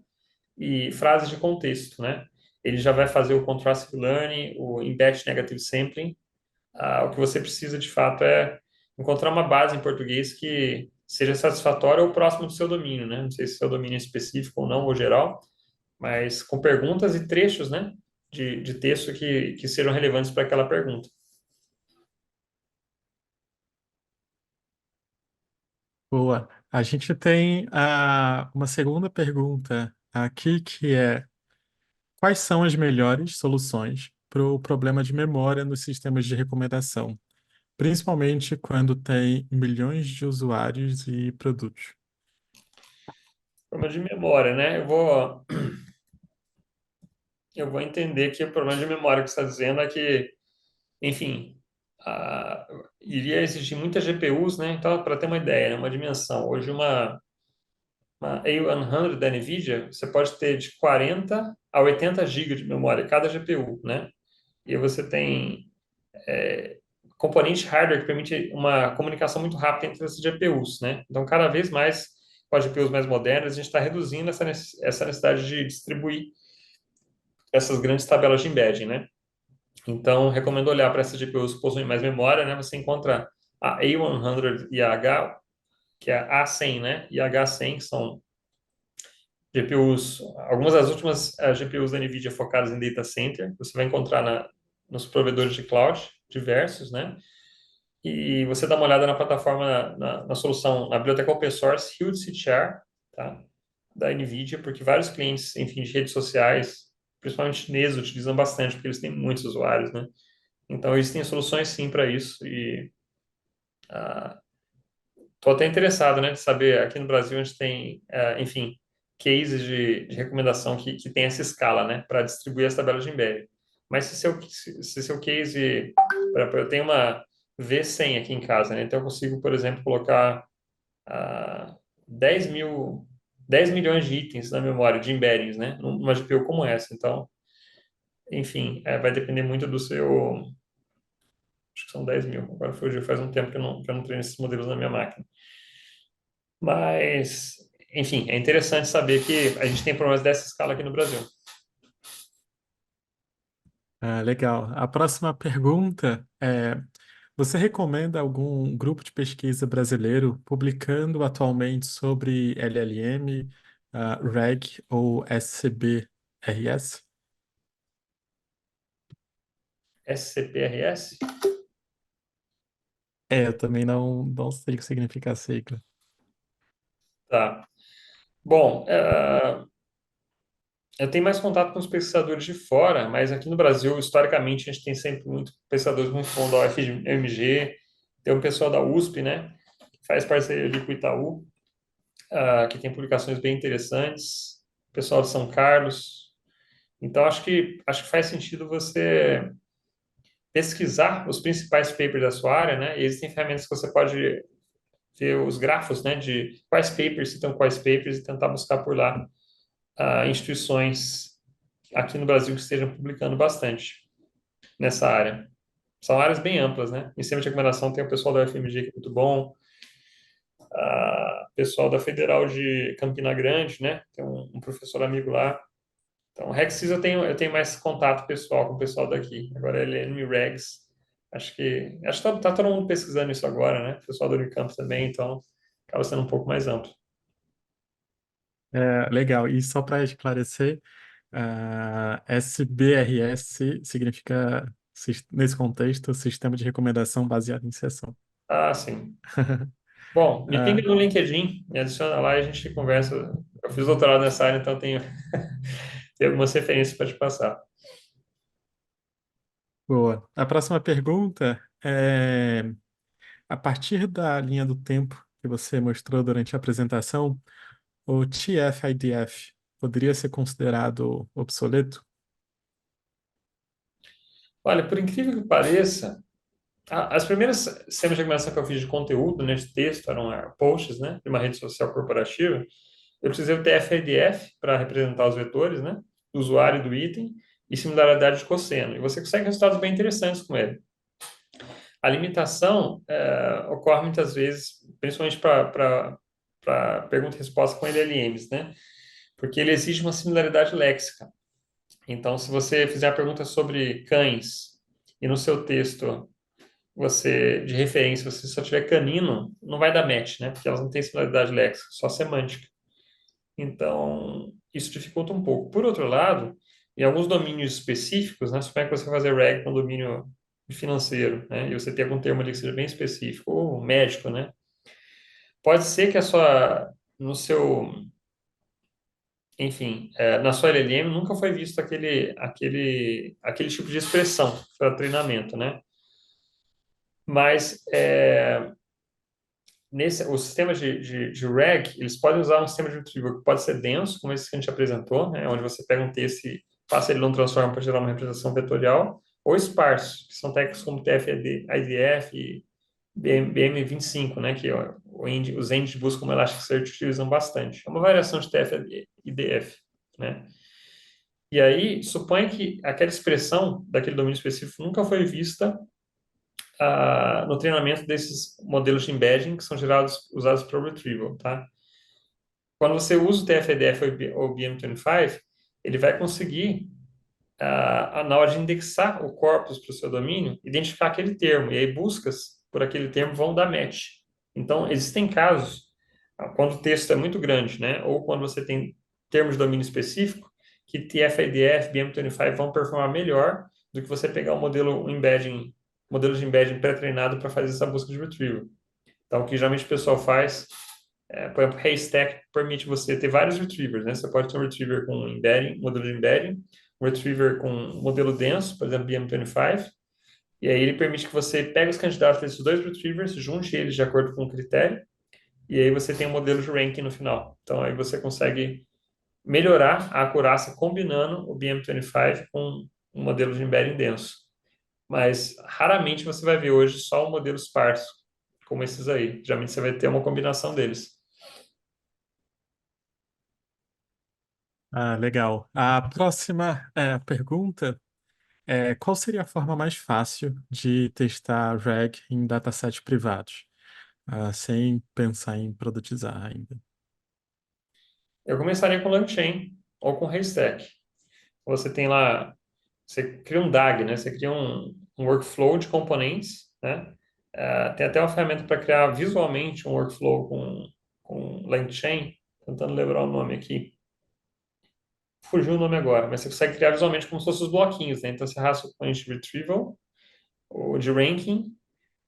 e frases de contexto, né? Ele já vai fazer o contrastive learning, o embedded negative sampling. O que você precisa de fato é encontrar uma base em português que seja satisfatória ou próximo do seu domínio, né? Não sei se seu domínio é específico ou não, ou geral, mas com perguntas e trechos, né? De texto que sejam relevantes para aquela pergunta. Boa. A gente tem uma segunda pergunta aqui que é: quais são as melhores soluções para o problema de memória nos sistemas de recomendação, principalmente quando tem milhões de usuários e produtos? Problema de memória, né? Eu vou entender que o problema de memória que você está dizendo é que, enfim, ah, iria exigir muitas GPUs, né? Então, para ter uma ideia, né? Uma dimensão. Hoje, uma A100 da NVIDIA, você pode ter de 40 a 80 GB de memória cada GPU, né? E aí você tem componente hardware que permite uma comunicação muito rápida entre essas GPUs, né? Então, cada vez mais, com as GPUs mais modernas, a gente está reduzindo essa necessidade de distribuir essas grandes tabelas de embedding, né? Então, recomendo olhar para essas GPUs que possuem mais memória, né? Você encontra a A100 e a H, que é a A100, né? E a H100, que são GPUs, algumas das últimas GPUs da NVIDIA focadas em data center, você vai encontrar nos provedores de cloud diversos, né? E você dá uma olhada na plataforma, na solução, na biblioteca open source, Huge CTR, tá? Da NVIDIA, porque vários clientes, enfim, de redes sociais, principalmente chineses, utilizam bastante, porque eles têm muitos usuários, né? Então, eles têm soluções sim para isso. E estou até interessado, né, de saber, aqui no Brasil a gente tem, enfim, cases de recomendação que tem essa escala, né, para distribuir as tabelas de embedding. Mas se seu case, eu tenho uma V100 aqui em casa, né, então eu consigo, por exemplo, colocar ah, 10 mil, 10 milhões de itens na memória de embeddings, né, numa GPU como essa. Então, enfim, vai depender muito do seu, acho que são 10 mil. Agora fugiu, faz um tempo que eu não treino esses modelos na minha máquina. Mas, enfim, é interessante saber que a gente tem problemas dessa escala aqui no Brasil. Ah, legal. A próxima pergunta é: você recomenda algum grupo de pesquisa brasileiro publicando atualmente sobre LLM, RAG ou SCBRS? SCPRS? Eu também não sei o que significa a sigla. Tá. Bom, eu tenho mais contato com os pesquisadores de fora, mas aqui no Brasil, historicamente, a gente tem sempre muito pesquisadores muito bons da UFMG, tem um pessoal da USP, né, que faz parceria ali com o Itaú, que tem publicações bem interessantes, pessoal de São Carlos. Então, acho que faz sentido você pesquisar os principais papers da sua área, né? E existem ferramentas que você pode ver os grafos, né, de quais papers citam quais papers e tentar buscar por lá instituições aqui no Brasil que estejam publicando bastante nessa área. São áreas bem amplas, né? Em sistema de recomendação tem o pessoal da UFMG que é muito bom, pessoal da Federal de Campina Grande, né? Tem um professor amigo lá. Então, RegSys eu tenho mais contato pessoal com o pessoal daqui. Agora, LLM Regs, acho que tá todo mundo pesquisando isso agora, né? O pessoal do Unicamp também, então acaba sendo um pouco mais amplo. Legal. E só para esclarecer, SBRS significa, nesse contexto, Sistema de Recomendação Baseado em Sessão. Ah, sim. Bom, me pinga Ah, no LinkedIn, me adiciona lá e a gente conversa. Eu fiz doutorado nessa área, então tenho algumas referências para te passar. boa. A próxima pergunta é: a partir da linha do tempo que você mostrou durante a apresentação, o TF-IDF poderia ser considerado obsoleto? Olha, por incrível que pareça, as primeiras sistemas de recomendação que eu fiz de conteúdo, né, de texto, eram posts, né, de uma rede social corporativa. Eu precisei do TF-IDF para representar os vetores, né, do usuário e do item, e similaridade de cosseno. E você consegue resultados bem interessantes com ele. A limitação ocorre muitas vezes, principalmente para pergunta e resposta com LLMs, né? Porque ele exige uma similaridade léxica. Então, se você fizer a pergunta sobre cães e no seu texto de referência, você só tiver canino, não vai dar match, né? Porque elas não têm similaridade léxica, só semântica. Então, isso dificulta um pouco. Por outro lado, em alguns domínios específicos, né? Suponha que você vai fazer RAG com domínio financeiro, né? E você tem algum termo ali que seja bem específico, ou médico, né? Pode ser que no seu, enfim, na sua LLM nunca foi visto aquele tipo de expressão para treinamento, né? Mas os sistemas de RAG, eles podem usar um sistema de retrieval que pode ser denso, como esse que a gente apresentou, né? Onde você pega um texto e passa ele num transform para gerar uma representação vetorial, ou esparso, que são técnicas como TF-IDF, e BM25, né, que os engines de busca como Elasticsearch utilizam bastante. É uma variação de TF-IDF, né? E aí, suponha que aquela expressão daquele domínio específico nunca foi vista no treinamento desses modelos de embedding que são usados para o retrieval, tá? Quando você usa o TF-IDF ou o BM25, ele vai conseguir, na hora de indexar o corpus para o seu domínio, identificar aquele termo, e aí buscas por aquele termo vão dar match. Então, existem casos, quando o texto é muito grande, né, ou quando você tem termos de domínio específico, que TF-IDF, BM25 vão performar melhor do que você pegar modelo de embedding pré-treinado para fazer essa busca de retrieval. Então, o que geralmente o pessoal faz, por exemplo, Haystack permite você ter vários retrievers, né? Você pode ter um retriever com embedding, modelo de embedding, um retriever com modelo denso, por exemplo, BM25, e aí ele permite que você pegue os candidatos desses dois retrievers, junte eles de acordo com o critério, e aí você tem um modelo de ranking no final. Então aí você consegue melhorar a acurácia combinando o BM25 com um modelo de embedding denso. Mas raramente você vai ver hoje só um modelo esparso, como esses aí. Geralmente você vai ter uma combinação deles. Ah, legal. A próxima pergunta é: qual seria a forma mais fácil de testar RAG em datasets privados, sem pensar em produtizar ainda? Eu começaria com LangChain ou com Haystack. Você tem lá, você cria um DAG, né? Você cria um workflow de componentes, né? Tem até uma ferramenta para criar visualmente um workflow com LangChain, tentando lembrar o nome aqui. Fugiu o nome agora, mas você consegue criar visualmente como se fossem os bloquinhos, né? Então você arrasta o point de retrieval, o de ranking,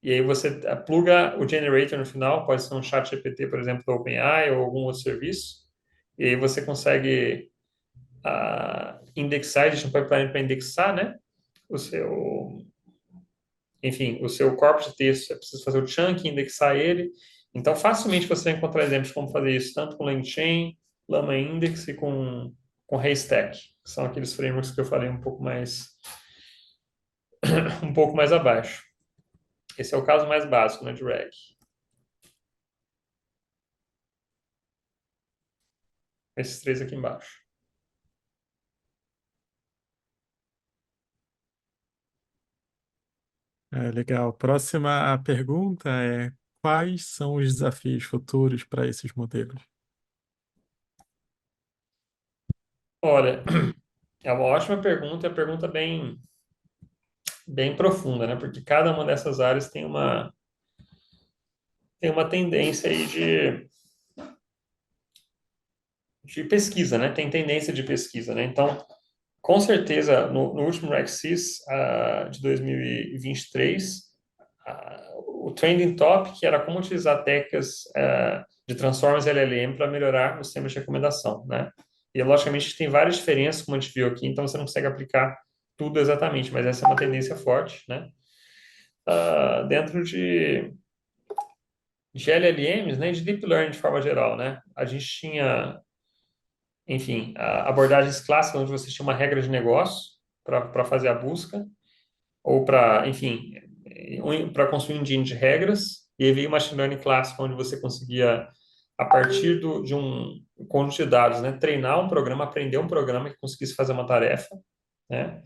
e aí você pluga o generator no final, pode ser um chat GPT, por exemplo, do OpenAI ou algum outro serviço, e aí você consegue indexar, existe um pipeline para indexar, né? O seu, enfim, o seu corpus de texto, é preciso fazer o chunk, indexar ele. Então, facilmente você vai encontrar exemplos de como fazer isso, tanto com LangChain, Llama Index e com Haystack, que são aqueles frameworks que eu falei um pouco mais abaixo. Esse é o caso mais básico, né, de RAG. Esses três aqui embaixo. Legal. Próxima pergunta é: quais são os desafios futuros para esses modelos? Olha, é uma ótima pergunta, é uma pergunta bem profunda, né? Porque cada uma dessas áreas tem uma tendência aí de pesquisa, né? Tem tendência de pesquisa, né? Então, com certeza, no último RegSys de 2023, o trending topic era como utilizar técnicas de Transformers LLM para melhorar os sistemas de recomendação, né? E, logicamente, tem várias diferenças, como a gente viu aqui, então você não consegue aplicar tudo exatamente, mas essa é uma tendência forte, né? Dentro de LLMs, né, de Deep Learning de forma geral, né? A gente tinha, enfim, abordagens clássicas onde você tinha uma regra de negócio para fazer a busca, ou para, enfim, para construir um engine de regras, e aí veio o machine learning clássico, onde você conseguia, a partir de um conjunto de dados, né, treinar um programa, aprender um programa que conseguisse fazer uma tarefa, né?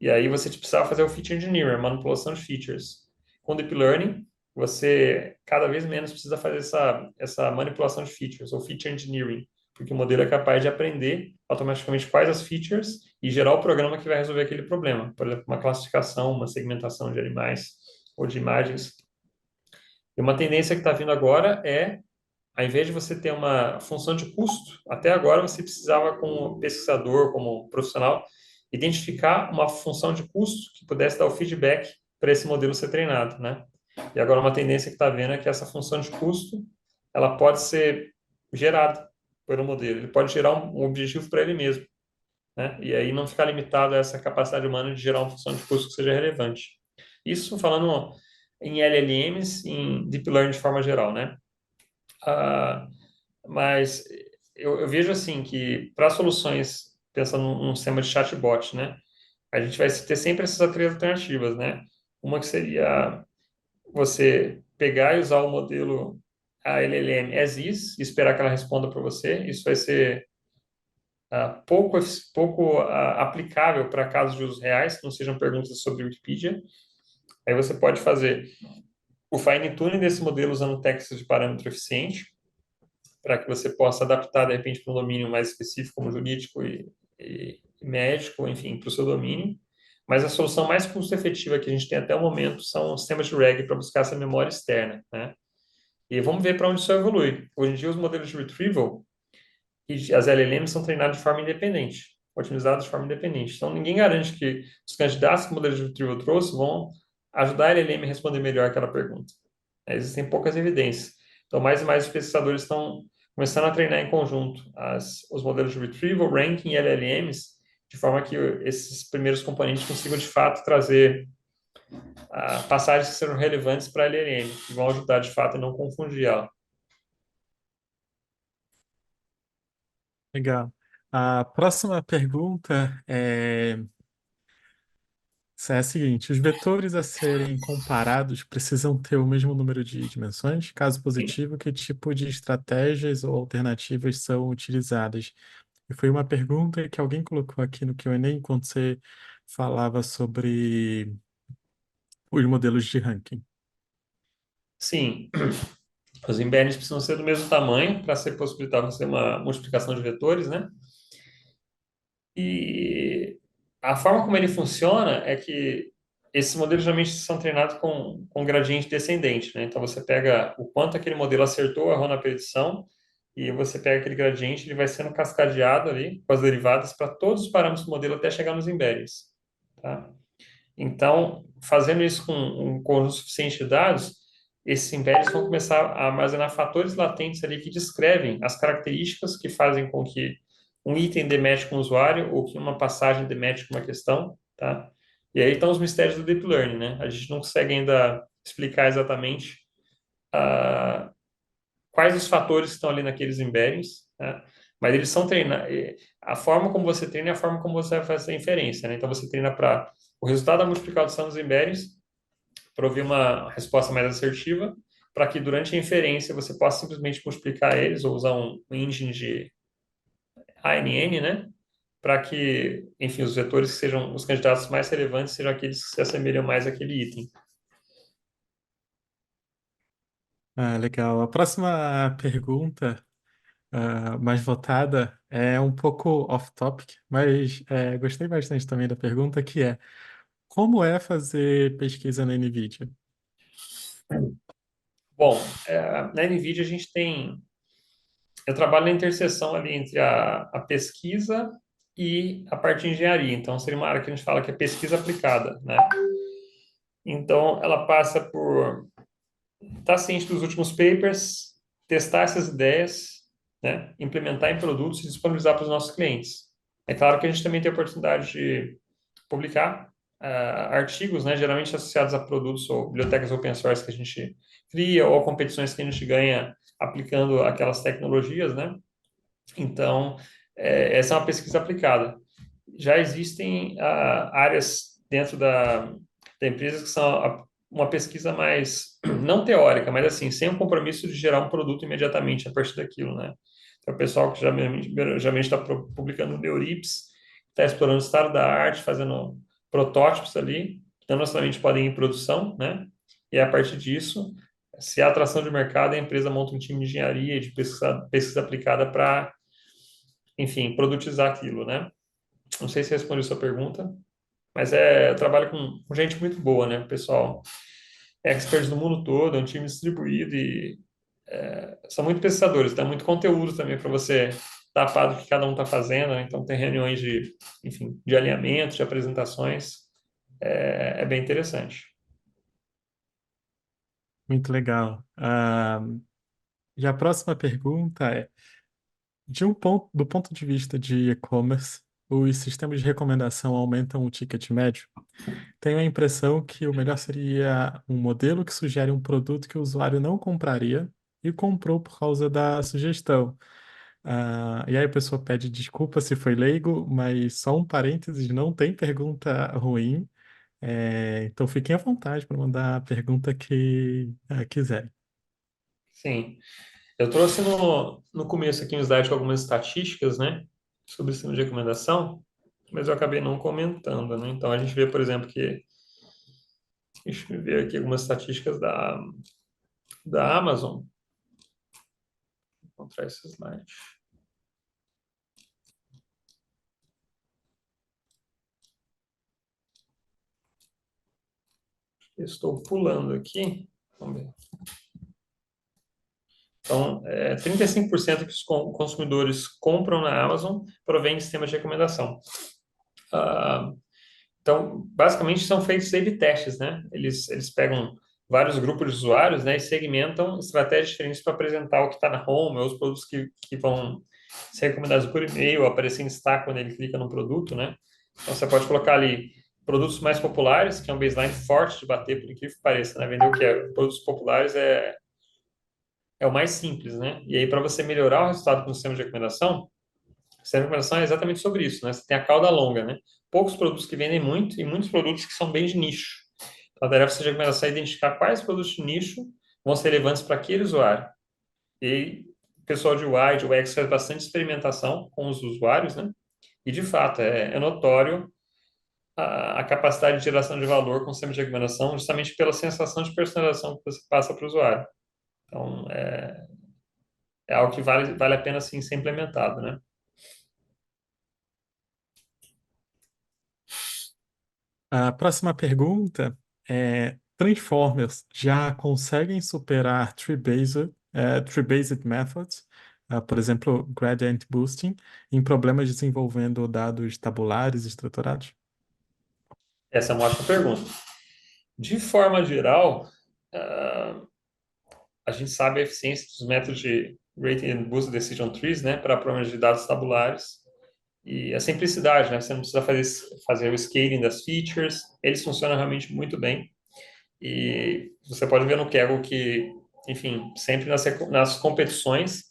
E aí você precisava fazer o feature engineering, a manipulação de features. Com deep learning, você cada vez menos precisa fazer essa manipulação de features, ou feature engineering, porque o modelo é capaz de aprender automaticamente quais as features e gerar o programa que vai resolver aquele problema. Por exemplo, uma classificação, uma segmentação de animais ou de imagens. E uma tendência que está vindo agora é, ao invés de você ter uma função de custo, até agora você precisava, como pesquisador, como profissional, identificar uma função de custo que pudesse dar o feedback para esse modelo ser treinado, né? E agora uma tendência que está vendo é que essa função de custo, ela pode ser gerada pelo modelo, ele pode gerar um objetivo para ele mesmo, né? E aí não ficar limitado a essa capacidade humana de gerar uma função de custo que seja relevante. Isso falando em LLMs, em Deep Learning de forma geral, né? Ah, mas eu vejo assim que para soluções, pensando num sistema de chatbot, né? A gente vai ter sempre essas três alternativas, né? Uma que seria você pegar e usar o modelo a LLM as is e esperar que ela responda para você. Isso vai ser pouco aplicável para casos de usos reais, que não sejam perguntas sobre Wikipedia. Aí você pode fazer o fine-tuning desse modelo usando textos de parâmetro eficiente, para que você possa adaptar, de repente, para um domínio mais específico, como jurídico e médico, enfim, para o seu domínio. Mas a solução mais custo-efetiva que a gente tem até o momento são os sistemas de RAG para buscar essa memória externa, né? E vamos ver para onde isso evolui. Hoje em dia, os modelos de retrieval e as LLMs são treinados de forma independente, otimizados de forma independente. Então, ninguém garante que os candidatos que o modelo de retrieval trouxe vão ajudar a LLM a responder melhor aquela pergunta. Existem poucas evidências. Então, mais e mais os pesquisadores estão começando a treinar em conjunto os modelos de retrieval, ranking e LLMs de forma que esses primeiros componentes consigam, de fato, trazer passagens que serão relevantes para a LLM, que vão ajudar, de fato, a não confundir ela. Legal. A próxima pergunta é a seguinte: os vetores a serem comparados precisam ter o mesmo número de dimensões? Caso positivo, que tipo de estratégias ou alternativas são utilizadas? E foi uma pergunta que alguém colocou aqui no Q&A enquanto você falava sobre os modelos de ranking. Sim, os embeddings precisam ser do mesmo tamanho para ser possibilitar você uma multiplicação de vetores, né? E a forma como ele funciona é que esses modelos geralmente são treinados com gradiente descendente, né? Então você pega o quanto aquele modelo acertou ou errou na predição e você pega aquele gradiente, ele vai sendo cascadeado ali com as derivadas para todos os parâmetros do modelo até chegar nos embeddings, tá? Então, fazendo isso com um conjunto suficiente de dados, esses embeddings vão começar a armazenar fatores latentes ali que descrevem as características que fazem com que um item dê match com o usuário ou que uma passagem dê match com uma questão, tá? E aí estão os mistérios do Deep Learning, né? A gente não consegue ainda explicar exatamente ah, quais os fatores que estão ali naqueles embeddings, né? Mas eles são treinados. A forma como você treina é a forma como você vai fazer a inferência, né? Então você treina para o resultado da multiplicação dos embeddings, para ouvir uma resposta mais assertiva, para que durante a inferência você possa simplesmente multiplicar eles ou usar um engine de ANN, né? Para que, enfim, os vetores que sejam os candidatos mais relevantes sejam aqueles que se assemelham mais àquele item. Ah, legal. A próxima pergunta, mais votada, é um pouco off-topic, mas gostei bastante também da pergunta, que é: como é fazer pesquisa na NVIDIA? Bom, na NVIDIA a gente tem. Eu trabalho na interseção ali entre a pesquisa e a parte de engenharia. Então, seria uma área que a gente fala que é pesquisa aplicada, né? Então, ela passa por estar ciente dos últimos papers, testar essas ideias, né? Implementar em produtos e disponibilizar para os nossos clientes. É claro que a gente também tem a oportunidade de publicar artigos, né? Geralmente associados a produtos ou bibliotecas open source que a gente cria ou competições que a gente ganha aplicando aquelas tecnologias, né? Então, essa é uma pesquisa aplicada. Já existem áreas dentro da empresa que são uma pesquisa mais, não teórica, mas assim, sem o compromisso de gerar um produto imediatamente a partir daquilo, né? Então, o pessoal que já está publicando no Eurips, está explorando o estado da arte, fazendo protótipos ali, que não necessariamente podem ir em produção, né? E a partir disso, se há atração de mercado, a empresa monta um time de engenharia e de pesquisa aplicada para, enfim, produtizar aquilo, né? Não sei se respondi a sua pergunta, mas eu trabalho com gente muito boa, né? Pessoal, experts do mundo todo, é um time distribuído e são muito pesquisadores, tem muito conteúdo também para você tapar do que cada um está fazendo, né? Então tem reuniões de, enfim, de alinhamento, de apresentações, é bem interessante. Muito legal. E a próxima pergunta é: do ponto de vista de e-commerce, os sistemas de recomendação aumentam o ticket médio? Tenho a impressão que o melhor seria um modelo que sugere um produto que o usuário não compraria e comprou por causa da sugestão. E aí a pessoa pede desculpa se foi leigo, mas só um parênteses, não tem pergunta ruim. Então fiquem à vontade para mandar a pergunta que quiserem. Sim, eu trouxe no começo aqui um slide com algumas estatísticas, né, sobre o sistema de recomendação, mas eu acabei não comentando, né? Então a gente vê, por exemplo, que deixa eu ver aqui algumas estatísticas da Amazon. Vou encontrar esse slide. Estou pulando aqui. Vamos ver. Então, 35% que os consumidores compram na Amazon provém de sistemas de recomendação. Ah, então, basicamente, são feitos A/B testes, né? Eles pegam vários grupos de usuários, né, e segmentam estratégias diferentes para apresentar o que está na home, ou os produtos que vão ser recomendado por e-mail, aparecer em destaque quando ele clica no produto, né? Então você pode colocar ali produtos mais populares, que é um baseline forte de bater, por incrível que pareça, né? Vender o que é produtos populares é o mais simples, né? E aí, para você melhorar o resultado com o sistema de recomendação, o sistema de recomendação é exatamente sobre isso, né? Você tem a cauda longa, né? Poucos produtos que vendem muito e muitos produtos que são bem de nicho. Então, a tarefa de recomendação é identificar quais produtos de nicho vão ser relevantes para aquele usuário. E aí, o pessoal de UI, de UX faz bastante experimentação com os usuários, né? E, de fato, é notório a capacidade de geração de valor com o sistema de recomendação, justamente pela sensação de personalização que você passa para o usuário. Então, é algo que vale a pena, sim, ser implementado, né? A próxima pergunta é: Transformers já conseguem superar tree-based methods, por exemplo, gradient boosting, em problemas desenvolvendo dados tabulares estruturados? Essa é uma ótima pergunta. De forma geral, ah, a gente sabe a eficiência dos métodos de Rating and Boost Decision Trees, né, para problemas de dados tabulares e a simplicidade, né, você não precisa fazer o scaling das features, eles funcionam realmente muito bem e você pode ver no Kaggle que, enfim, sempre nas competições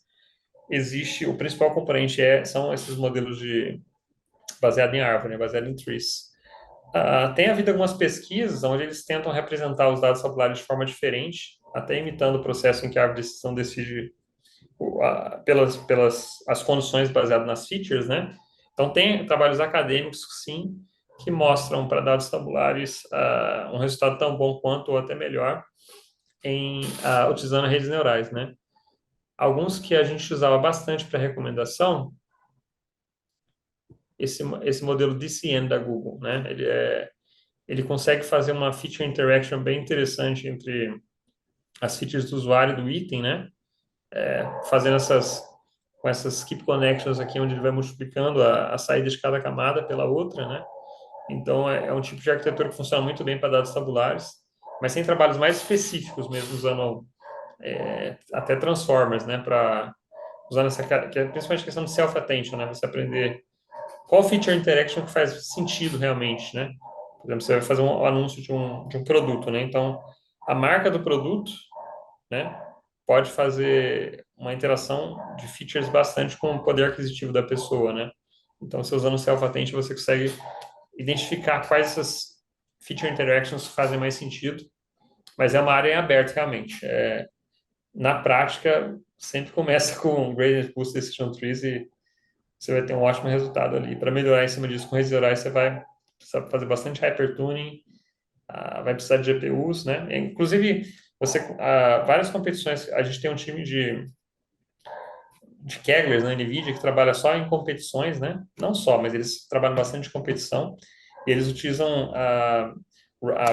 existe, o principal componente são esses modelos de baseado em árvore, né, baseado em trees. Tem havido algumas pesquisas onde eles tentam representar os dados tabulares de forma diferente, até imitando o processo em que a árvore de decisão decide pelas as condições baseadas nas features, né? Então, tem trabalhos acadêmicos, sim, que mostram para dados tabulares um resultado tão bom quanto ou até melhor utilizando redes neurais, né? Alguns que a gente usava bastante para recomendação, esse modelo DCN da Google, né? Ele consegue fazer uma feature interaction bem interessante entre as features do usuário e do item, né? Fazendo com essas keep connections aqui, onde ele vai multiplicando a saída de cada camada pela outra, né? Então, é um tipo de arquitetura que funciona muito bem para dados tabulares, mas tem trabalhos mais específicos mesmo, usando até transformers, né? Para usando que é principalmente a questão de self-attention, né? Você aprender qual feature interaction que faz sentido realmente, né? Por exemplo, você vai fazer um anúncio de um produto, né? Então, a marca do produto, né, pode fazer uma interação de features bastante com o poder aquisitivo da pessoa, né? Então, você usando o self-attention, você consegue identificar quais essas feature interactions fazem mais sentido, mas é uma área em aberto, realmente. Na prática, sempre começa com Gradient Boost Decision Trees e você vai ter um ótimo resultado ali. Para melhorar em cima disso com redes neurais, você vai precisar fazer bastante hypertuning, vai precisar de GPUs, né? Inclusive, várias competições, a gente tem um time de Kagglers na NVIDIA que trabalha só em competições, né? Não só, mas eles trabalham bastante em competição. E eles utilizam a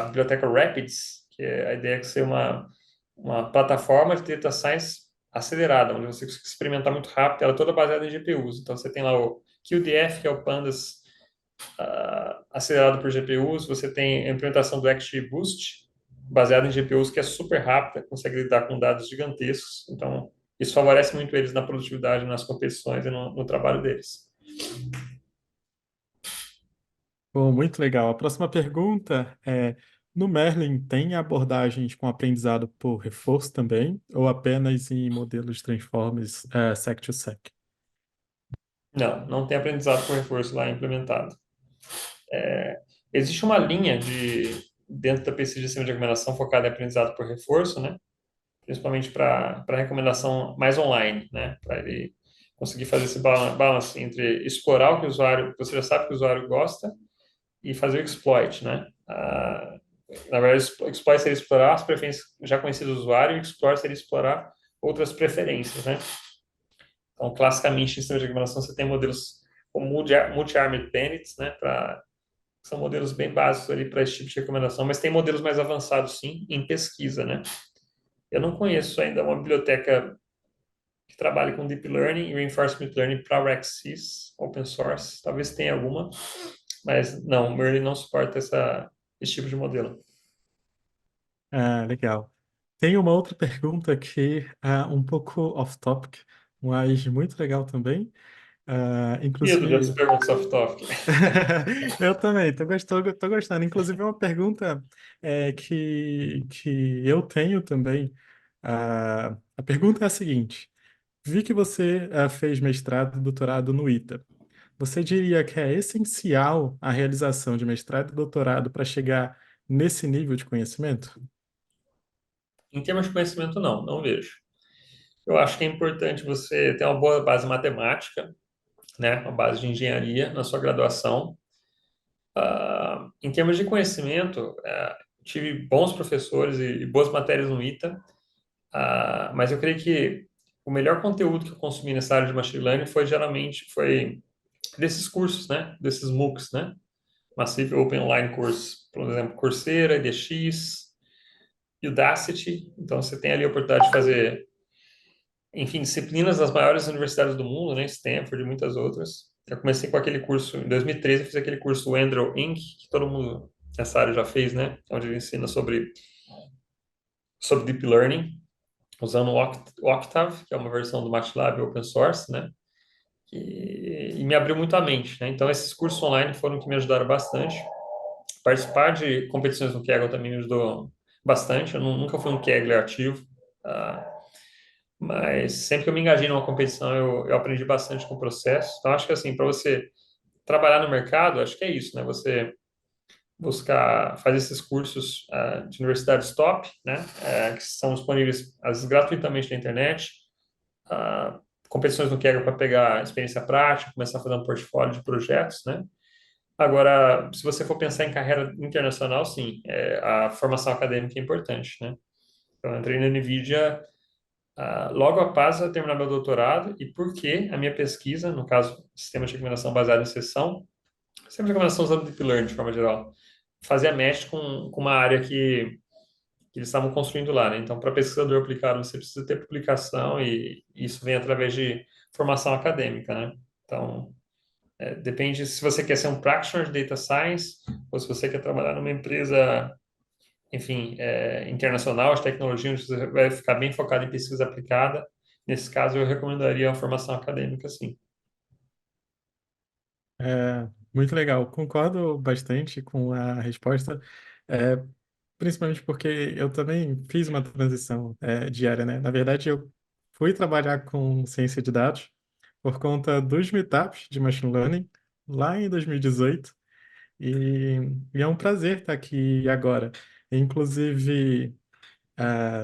biblioteca Rapids, que a ideia é que ser uma plataforma de data science acelerada, onde você consegue experimentar muito rápido, ela é toda baseada em GPUs. Então, você tem lá o QDF, que é o Pandas acelerado por GPUs, você tem a implementação do XGBoost, baseado em GPUs, que é super rápida, consegue lidar com dados gigantescos. Então, isso favorece muito eles na produtividade, nas competições e no trabalho deles. Bom, muito legal. A próxima pergunta é: no Merlin tem abordagens com aprendizado por reforço também, ou apenas em modelos de Transformers sec-to-sec? Não tem aprendizado por reforço lá implementado. Existe uma linha dentro da pesquisa de sistema de recomendação focada em aprendizado por reforço, né? Principalmente para recomendação mais online, né? Para ele conseguir fazer esse balance entre explorar o que o usuário, você já sabe que o usuário gosta, e fazer o exploit, né? Na verdade, o exploit seria explorar as preferências já conhecidas do usuário e o explore seria explorar outras preferências, né? Então, classicamente, em sistema de recomendação, você tem modelos como multi-armed bandits, né? São modelos bem básicos ali para esse tipo de recomendação, mas tem modelos mais avançados, sim, em pesquisa, né? Eu não conheço ainda uma biblioteca que trabalhe com Deep Learning e Reinforcement Learning para RxSys, open source. Talvez tenha alguma, mas não, o Merlin não suporta esse tipo de modelo. Ah, legal. Tem uma outra pergunta que é um pouco off-topic, mas muito legal também. Medo dessa Inclusive, pergunta soft topic. eu também, tô gostando. Inclusive, é uma pergunta que eu tenho também. A pergunta é a seguinte: vi que você fez mestrado e doutorado no ITA. Você diria que é essencial a realização de mestrado e doutorado para chegar nesse nível de conhecimento? Em termos de conhecimento, não vejo. Eu acho que é importante você ter uma boa base matemática, né, uma base de engenharia na sua graduação. Em termos de conhecimento, tive bons professores e boas matérias no ITA, mas eu creio que o melhor conteúdo que eu consumi nessa área de machine learning foi desses cursos, né, desses MOOCs, né, Massive Open Online Course, por exemplo, Coursera, EDX, Udacity. Então você tem ali a oportunidade de fazer, enfim, disciplinas das maiores universidades do mundo, né, Stanford e muitas outras. Eu comecei com aquele curso em 2013, eu fiz aquele curso Wendell Inc., que todo mundo nessa área já fez, né, onde ele ensina sobre Deep Learning, usando o Octave, que é uma versão do MATLAB open source, né, e me abriu muito a mente, né. Então esses cursos online foram que me ajudaram bastante. Participar de competições no Kaggle também me ajudou bastante. Eu nunca fui um Kaggle ativo, ah, mas sempre que eu me engajei numa competição, eu aprendi bastante com o processo. Então, acho que assim, para você trabalhar no mercado, acho que é isso, né? Você buscar fazer esses cursos de universidades top, né? Que são disponíveis às vezes, gratuitamente na internet. ah, Competições no Kaggle para pegar experiência prática, começar a fazer um portfólio de projetos, né? Agora, se você for pensar em carreira internacional, sim, a formação acadêmica é importante, né? Então, eu entrei na NVIDIA logo após eu terminar meu doutorado e porque a minha pesquisa, no caso, sistema de recomendação baseado em sessão, sistema de recomendação usando Deep Learning de forma geral, fazia match com uma área que eles estavam construindo lá, né? Então, para pesquisador aplicado, você precisa ter publicação e isso vem através de formação acadêmica, né? Então, depende se você quer ser um practitioner de data science ou se você quer trabalhar numa empresa, enfim, internacional de tecnologia, onde você vai ficar bem focado em pesquisa aplicada. Nesse caso, eu recomendaria a formação acadêmica, sim. Muito legal, concordo bastante com a resposta, é, principalmente porque eu também fiz uma transição diária, né? Na verdade, eu fui trabalhar com ciência de dados por conta dos meetups de machine learning lá em 2018 e, e é um prazer estar aqui agora. Inclusive,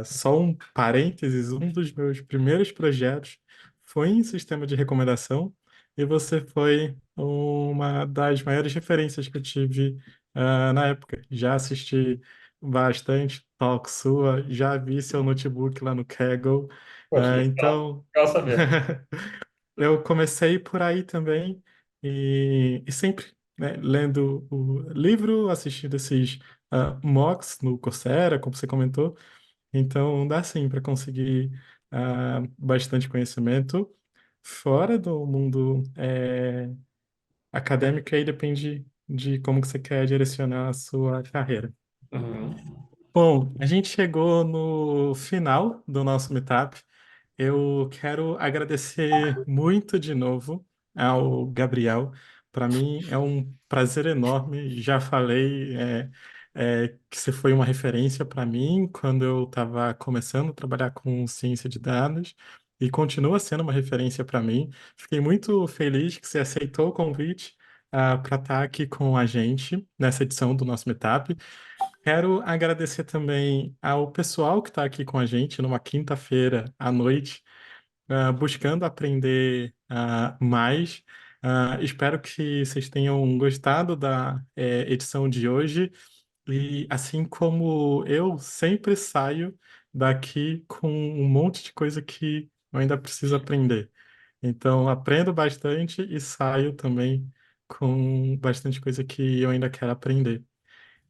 só um parênteses, um dos meus primeiros projetos foi em sistema de recomendação e você foi uma das maiores referências que eu tive na época. Já assisti bastante talk sua, já vi seu notebook lá no Kaggle, Poxa, legal. então Legal saber. eu comecei por aí também e sempre, né, lendo o livro, assistindo esses mocks no Coursera, como você comentou. Então, dá sim para conseguir bastante conhecimento fora do mundo acadêmico, aí depende de como que você quer direcionar a sua carreira. Uhum. Bom, a gente chegou no final do nosso meetup. Eu quero agradecer muito de novo ao Gabriel. Para mim é um prazer enorme. Já falei que você foi uma referência para mim quando eu estava começando a trabalhar com ciência de dados e continua sendo uma referência para mim. Fiquei muito feliz que você aceitou o convite para estar aqui com a gente nessa edição do nosso meetup. Quero agradecer também ao pessoal que está aqui com a gente numa quinta-feira à noite, buscando aprender mais. Espero que vocês tenham gostado da edição de hoje. E assim como eu sempre saio daqui com um monte de coisa que eu ainda preciso aprender. Então, aprendo bastante e saio também com bastante coisa que eu ainda quero aprender.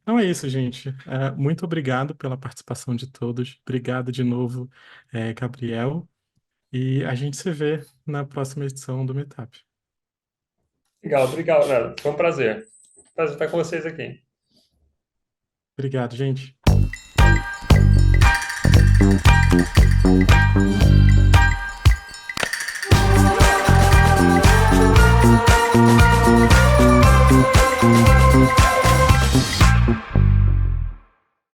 Então é isso, gente. Muito obrigado pela participação de todos. Obrigado de novo, Gabriel. E a gente se vê na próxima edição do Meetup. Legal, obrigado, galera. Foi um prazer. Prazer estar com vocês aqui. Obrigado, gente.